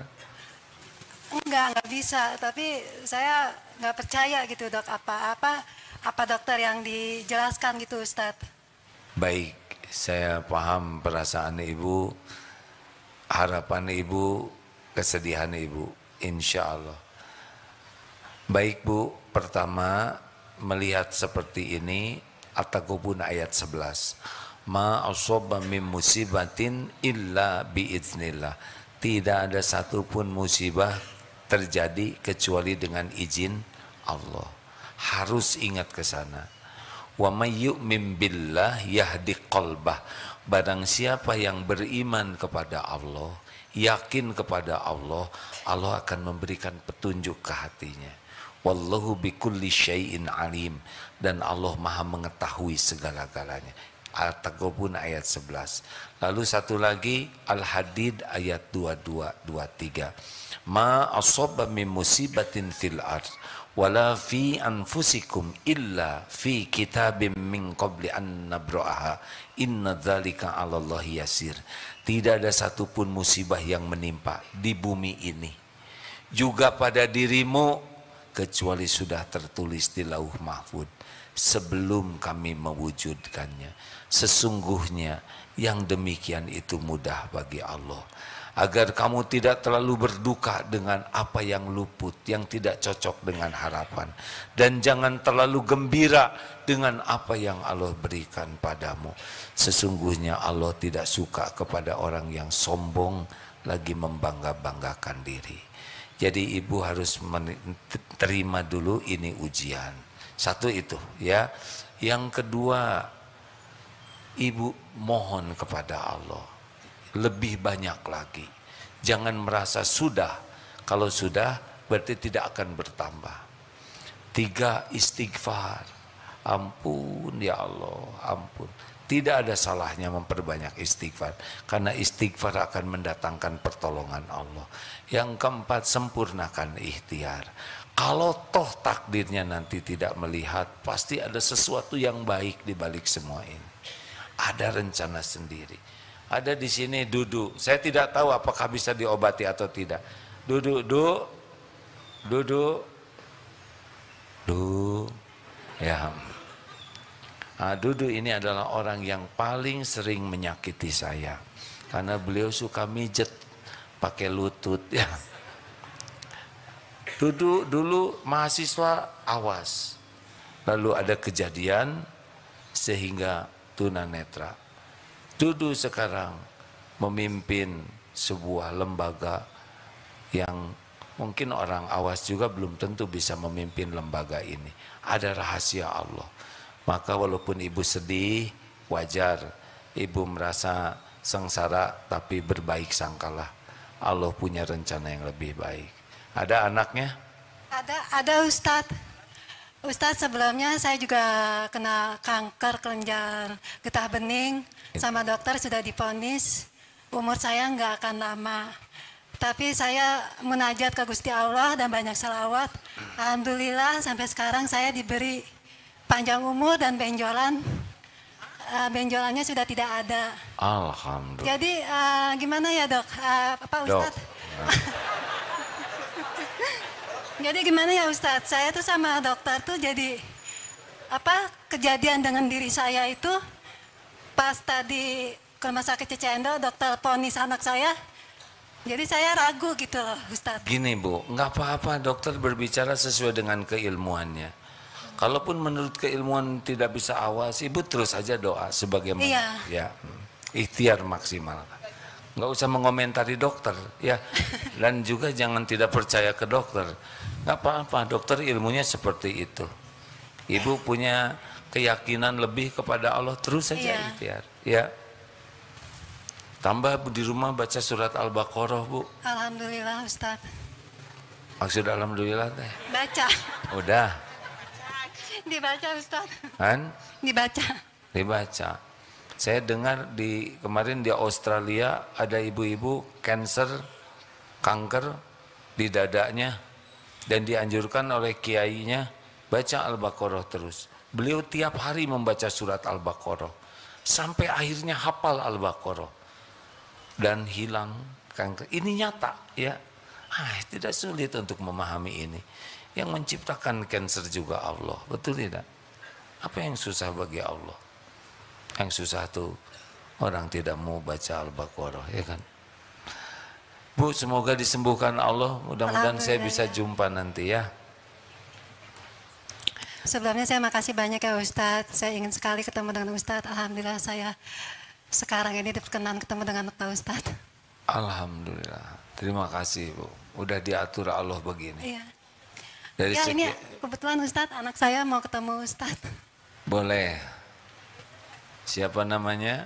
Enggak bisa, tapi saya nggak percaya gitu, dok. Apa dokter yang dijelaskan gitu, Ustadz? Baik, saya paham perasaan ibu, harapan ibu, kesedihan ibu, insya Allah. Baik, Bu, pertama melihat seperti ini, At-Taghabun ayat 11. Ma asaba min musibatin illa biiznillah. Tidak ada satupun musibah terjadi kecuali dengan izin Allah. Harus ingat ke sana. Wa may yu'min billah yahdi qalbah. Barang siapa yang beriman kepada Allah, yakin kepada Allah, Allah akan memberikan petunjuk ke hatinya. Wallahu bikulli syai'in alim. Dan Allah maha mengetahui segala-galanya. At-Taghabun ayat 11. Lalu satu lagi Al-Hadid ayat 22-23. Ma asaba min musibatin fil ardh wala fi anfusikum illa fi kitabim min qabli an nabra'aha inna dzalika 'alallahi yasir. Tidak ada satupun musibah yang menimpa di bumi ini juga pada dirimu kecuali sudah tertulis di Lauh Mahfuz sebelum kami mewujudkannya. Sesungguhnya yang demikian itu mudah bagi Allah. Agar kamu tidak terlalu berduka dengan apa yang luput, yang tidak cocok dengan harapan. Dan jangan terlalu gembira dengan apa yang Allah berikan padamu. Sesungguhnya Allah tidak suka kepada orang yang sombong lagi membangga-banggakan diri. Jadi ibu harus terima dulu ini ujian. Satu itu ya. Yang kedua, ibu mohon kepada Allah lebih banyak lagi. Jangan merasa sudah. Kalau sudah berarti tidak akan bertambah. 3, istighfar. Ampun ya Allah, ampun. Tidak ada salahnya memperbanyak istighfar, karena istighfar akan mendatangkan pertolongan Allah. Yang keempat, sempurnakan ikhtiar. Kalau toh takdirnya nanti tidak melihat, pasti ada sesuatu yang baik di balik semua ini. Ada rencana sendiri. Ada di sini duduk. Saya tidak tahu apakah bisa diobati atau tidak. Duduk. Ya. Nah, Dudu ini adalah orang yang paling sering menyakiti saya. Karena beliau suka mijet pakai lutut ya. Dulu mahasiswa awas. Lalu ada kejadian sehingga tunanetra. Dudu sekarang memimpin sebuah lembaga yang mungkin orang awas juga belum tentu bisa memimpin lembaga ini. Ada rahasia Allah. Maka walaupun ibu sedih, wajar. Ibu merasa sengsara, tapi berbaik sangkalah. Allah punya rencana yang lebih baik. Ada anaknya? Ada Ustadz. Ustadz, sebelumnya saya juga kena kanker kelenjar getah bening. Sama dokter sudah divonis umur saya nggak akan lama. Tapi saya munajat ke Gusti Allah dan banyak salawat. Alhamdulillah sampai sekarang saya diberi panjang umur dan benjolannya sudah tidak ada. Alhamdulillah. Jadi gimana ya dok? Pak Ustadz? Jadi gimana ya Ustadz? Saya tuh sama dokter tuh jadi kejadian dengan diri saya itu pas tadi ke rumah sakit Cicendo, dokter ponis anak saya. Jadi saya ragu gitu loh Ustadz. Gini Bu, nggak apa-apa dokter berbicara sesuai dengan keilmuannya. Kalaupun menurut keilmuan tidak bisa awas, ibu terus saja doa sebagaimana. Iya. Ya, ikhtiar maksimal. Nggak usah mengomentari dokter, ya. Dan juga jangan tidak percaya ke dokter. Nggak apa-apa, dokter ilmunya seperti itu. Ibu punya keyakinan lebih kepada Allah, terus saja ikhtiar. Ya. Tambah di rumah baca surat Al-Baqarah Bu. Alhamdulillah Ustadz. Maksud alhamdulillah teh? Baca. Udah. Dibaca Ustadz. Kan? Dibaca. Saya dengar kemarin di Australia ada ibu-ibu kanker di dadanya dan dianjurkan oleh kiainya baca Al-Baqarah terus. Beliau tiap hari membaca surat Al-Baqarah sampai akhirnya hafal Al-Baqarah dan hilang kanker. Ini nyata ya. Tidak sulit untuk memahami ini. Yang menciptakan kanker juga Allah, betul tidak? Apa yang susah bagi Allah? Yang susah tuh orang tidak mau baca Al-Baqarah, ya kan? Bu, semoga disembuhkan Allah. Mudah-mudahan saya bisa jumpa nanti ya. Sebelumnya saya makasih banyak ya Ustadz. Saya ingin sekali ketemu dengan Ustadz. Alhamdulillah saya sekarang ini diperkenan ketemu dengan Pak Ustadz. Alhamdulillah. Terima kasih Bu. Udah diatur Allah begini. Iya. Dari ya ini kebetulan Ustadz, anak saya mau ketemu Ustadz. Boleh. Siapa namanya?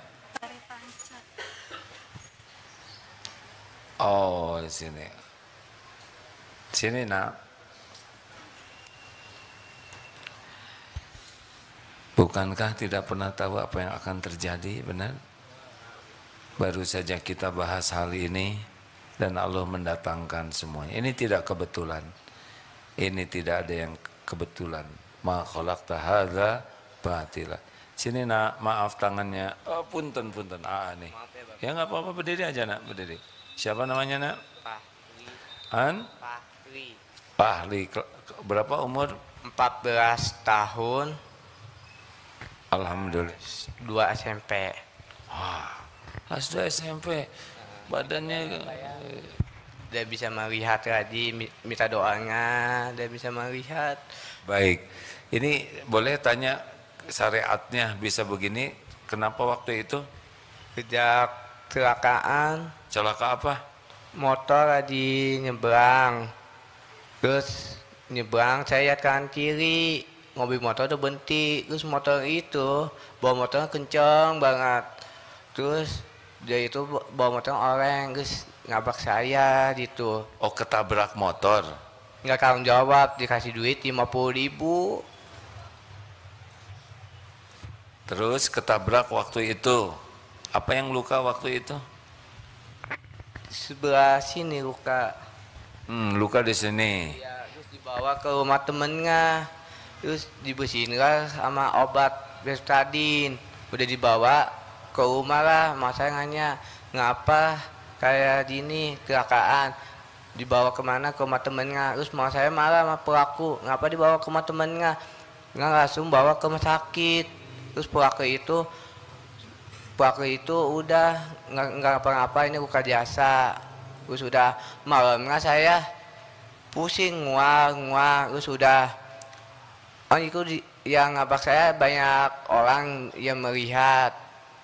Oh, sini. Sini nak. Bukankah tidak pernah tahu apa yang akan terjadi, benar? Baru saja kita bahas hal ini dan Allah mendatangkan semuanya. Ini tidak kebetulan. Ini tidak ada yang kebetulan. Ma khalaqta hadza batila. Sini nak, maaf tangannya. Oh, punten nih. Ya nggak apa-apa, berdiri aja nak, berdiri. Siapa namanya nak? Pahli. Berapa umur? 14 tahun. Alhamdulillah. 2 SMP. Wah, kelas 2 SMP. Badannya Dia bisa melihat tadi, minta doanya, dia bisa melihat. baik. Ini boleh tanya syariatnya bisa begini, kenapa waktu itu? Sejak kecelakaan, Celaka apa? motor lagi nyebrang. Terus nyebrang, saya lihat kanan kiri, mobil motor udah berhenti. Terus motor itu, bawa motornya kenceng banget. Terus dia itu bawa motor oleng, terus ngabrak saya gitu. Oh, ketabrak motor. Nggak tanggung jawab, dikasih duit 50.000. Terus ketabrak waktu itu. Apa yang luka waktu itu? Sebelah sini luka. Luka di sini. Ya, terus di dibawa ke rumah temennya, terus dibersihin lah sama obat Bestadin. Udah dibawa ke rumah lah, mak saya nanya ngapa kayak gini kecelakaan, dibawa kemana, ke rumah temennya. Terus mak saya marah sama pelaku, ngapa dibawa ke rumah temennya, nggak langsung bawa ke rumah sakit. Terus pelaku itu udah nggak apa-apa, ini luka biasa. Terus udah malamnya saya pusing nguang, terus udah itu yang ngabak saya banyak orang yang melihat.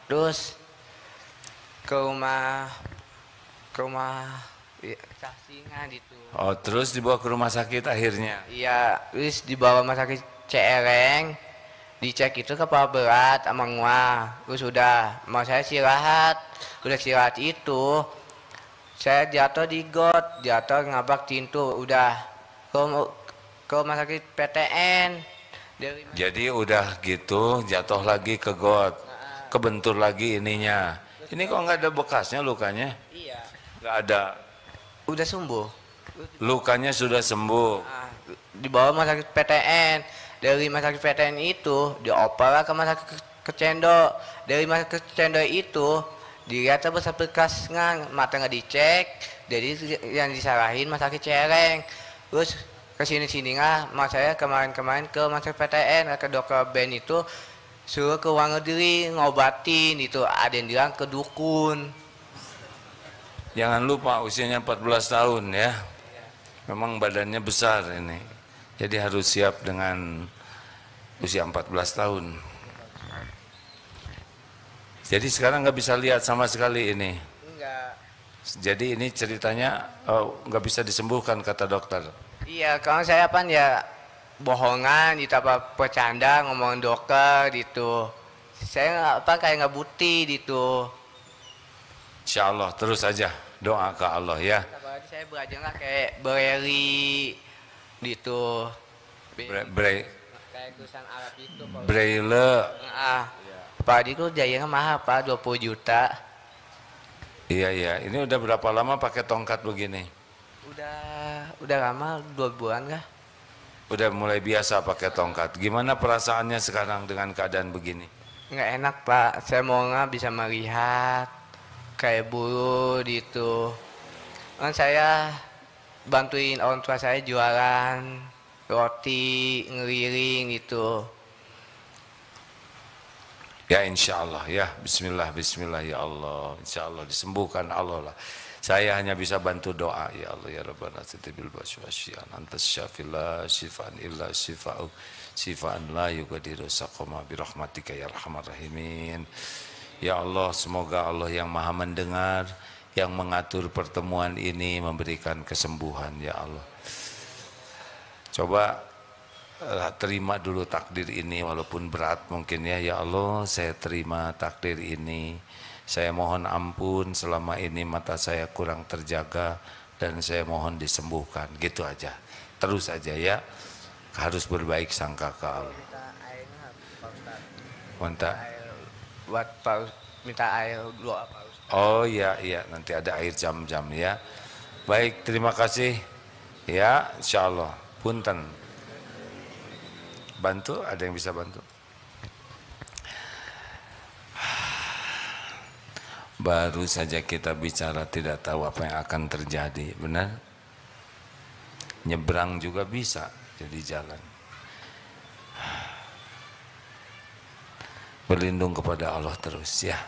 Terus ke rumah saksinya gitu. Oh, terus dibawa ke rumah sakit akhirnya? Iya, terus dibawa rumah sakit Cereng, dicek itu kepala berat sama nguang. Terus udah mau saya istirahat, udah istirahat itu saya jatuh di got, jatuh ngabak pintu, udah ke rumah sakit PTN. Jadi udah gitu jatuh lagi ke got, kebentur lagi ininya. Ini kok nggak ada bekasnya lukanya? Iya. Nggak ada. Udah sembuh. Lukanya sudah sembuh. Dibawa rumah sakit PTN. Dari rumah sakit PTN itu dioper ke rumah sakit Kecendo. Dari rumah sakit Kecendo itu dilihat bekas-bekasnya, mata nggak dicek, jadi yang disalahin rumah sakit Cereng. Terus kesini-sini mas saya kemarin-kemarin ke rumah sakit PTN, ke dokter Ben itu suruh ke luar negeri ngobatin itu, ada yang bilang ke dukun. Jangan lupa usianya 14 tahun ya. Memang badannya besar ini. Jadi harus siap dengan usia 14 tahun. Jadi sekarang nggak bisa lihat sama sekali ini. Enggak. Jadi ini ceritanya nggak bisa disembuhkan kata dokter. Iya, kalau saya ya bohongan gitu, apa bercanda ngomong dokter gitu. Saya kayak nggak bukti gitu. Insya Allah terus aja doa ke Allah ya. Apalagi saya belajar lah kayak Braille gitu. Kayak tulisan Arab itu. Braille. Pak itu jayanya mahal Pak, 20 juta. Iya, ini udah berapa lama pakai tongkat begini? Udah lama, 2 bulan kah? Udah mulai biasa pakai tongkat. Gimana perasaannya sekarang dengan keadaan begini? Nggak enak Pak, saya mau nggak bisa melihat kayak buru gitu. Kan saya bantuin orang tua saya jualan roti, ngeliling gitu. Ya insya Allah ya, bismillah ya Allah, insya Allah disembuhkan Allah lah. Saya hanya bisa bantu doa ya Allah ya Rabbana titibil baswasyian antas syafillah syifaan illa syifa'u syifaan la yugadiru saqama birahmatika ya arhamar rahimin. Ya Allah, semoga Allah yang maha mendengar, yang mengatur pertemuan ini memberikan kesembuhan ya Allah. Coba terima dulu takdir ini walaupun berat mungkin ya. Ya Allah, saya terima takdir ini. Saya mohon ampun selama ini mata saya kurang terjaga dan saya mohon disembuhkan. Gitu aja. Terus aja ya. Harus berbaik sangka ke Allah. Minta air doa Pak Ustaz. Oh iya, nanti ada air jam-jam ya. Baik, terima kasih. Ya, insya Allah. Punten. Bantu, ada yang bisa bantu? Baru saja kita bicara tidak tahu apa yang akan terjadi, benar? Nyebrang juga bisa jadi jalan. Berlindung kepada Allah terus ya.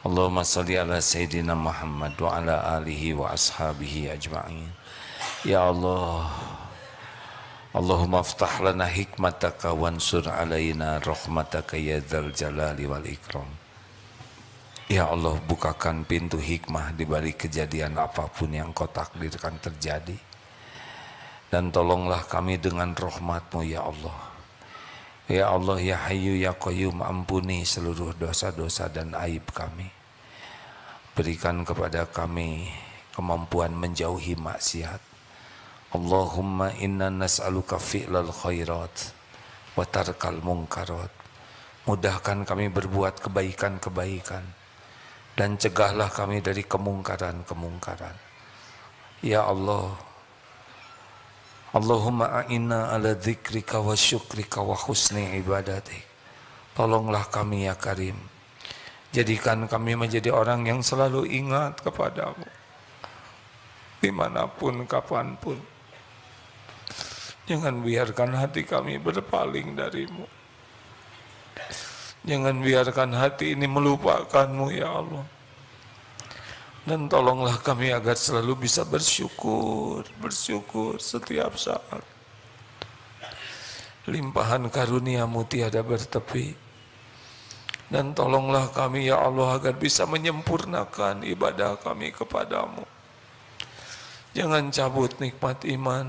Allahumma salli ala Sayyidina Muhammad wa ala alihi wa ashabihi ajma'in. Ya Allah, Allahumma aftah lana hikmataka wansur alaina rahmataka ya dzal jalali wal ikram. Ya Allah, bukakan pintu hikmah di balik kejadian apapun yang kau takdirkan terjadi. Dan tolonglah kami dengan rahmat-Mu ya Allah. Ya Allah, ya Hayyu ya Qayyum, ampuni seluruh dosa-dosa dan aib kami. Berikan kepada kami kemampuan menjauhi maksiat. Allahumma inna nas'aluka fi'lal khairat wa tarkal munkarat. Mudahkan kami berbuat kebaikan-kebaikan dan cegahlah kami dari kemungkaran-kemungkaran. Ya Allah, Allahumma a'inna ala dzikrika wa syukrika wa husni ibadatik. Tolonglah kami ya Karim. Jadikan kami menjadi orang yang selalu ingat kepadamu. Dimanapun, kapanpun. Jangan biarkan hati kami berpaling darimu. Jangan biarkan hati ini melupakanmu ya Allah. Dan tolonglah kami agar selalu bisa bersyukur setiap saat. Limpahan karuniamu tiada bertepi. Dan tolonglah kami ya Allah agar bisa menyempurnakan ibadah kami kepadamu. Jangan cabut nikmat iman,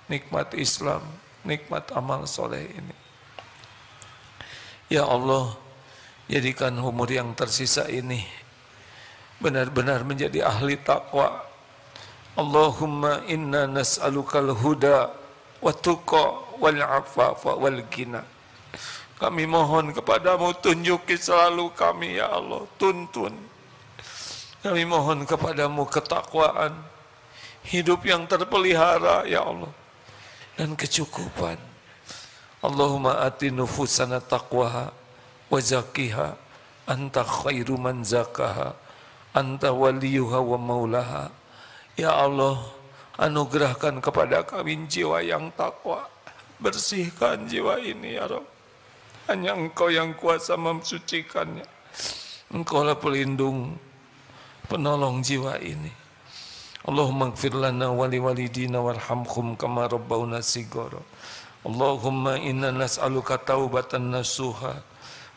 nikmat Islam, nikmat amal soleh ini. Ya Allah, jadikan umur yang tersisa ini benar-benar menjadi ahli takwa. Allahumma inna nas'alukal huda wa tuqa wal afafa wal ghina. Kami mohon kepadamu, tunjuki selalu kami ya Allah, tuntun. Kami mohon kepadamu ketakwaan, hidup yang terpelihara ya Allah, dan kecukupan. Allahumma ati nufusana taqwaha wa zakiha anta khairu man zakaha anta waliyuha wa maulaha. Ya Allah, anugerahkan kepada kami jiwa yang takwa. Bersihkan jiwa ini ya Rabb. Hanya Engkau yang kuasa mensucikannya. Engkaulah pelindung, penolong jiwa ini. Allahumma ighfir lana wa liwalidina warhamhum kama rabbawna shighara. Allahumma inna nas'aluka taubatan nasuha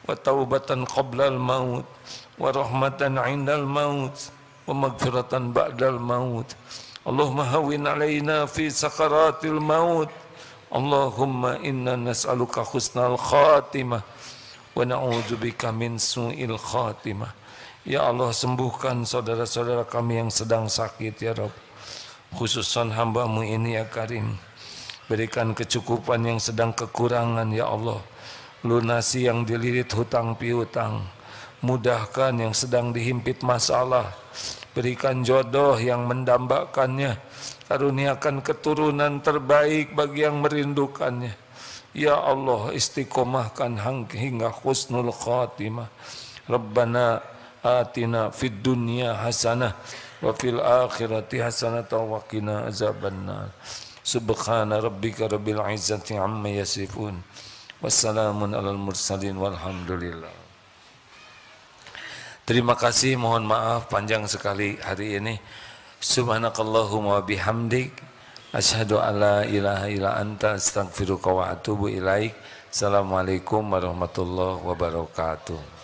wa taubatan qablal maut wa rahmatan 'indal maut wa maghfiratan ba'dal maut. Allahumma hawwin 'alaina fi sakaratil maut. Allahumma inna nas'aluka husnal khatimah wa na'udzubika min su'il khatimah. Ya Allah, sembuhkan saudara-saudara kami yang sedang sakit ya Rabb. Khususan hamba-Mu ini ya Karim. Berikan kecukupan yang sedang kekurangan ya Allah. Lunasi yang dililit hutang piutang. Mudahkan yang sedang dihimpit masalah. Berikan jodoh yang mendambakannya. Karuniakan keturunan terbaik bagi yang merindukannya. Ya Allah, istiqomahkan hingga husnul khatimah. Rabbana atina fid dunya hasanah wa fil akhirati hasanah wa qina azabannar. Subhana rabbika rabbil izzati amma yasifun. Wassalamun alal mursalin walhamdulillah. Terima kasih, mohon maaf panjang sekali hari ini. Subhanakallahumma wa bihamdik asyhadu an la ilaha illa anta astaghfiruka wa atubu ilaik. Assalamualaikum warahmatullahi wabarakatuh.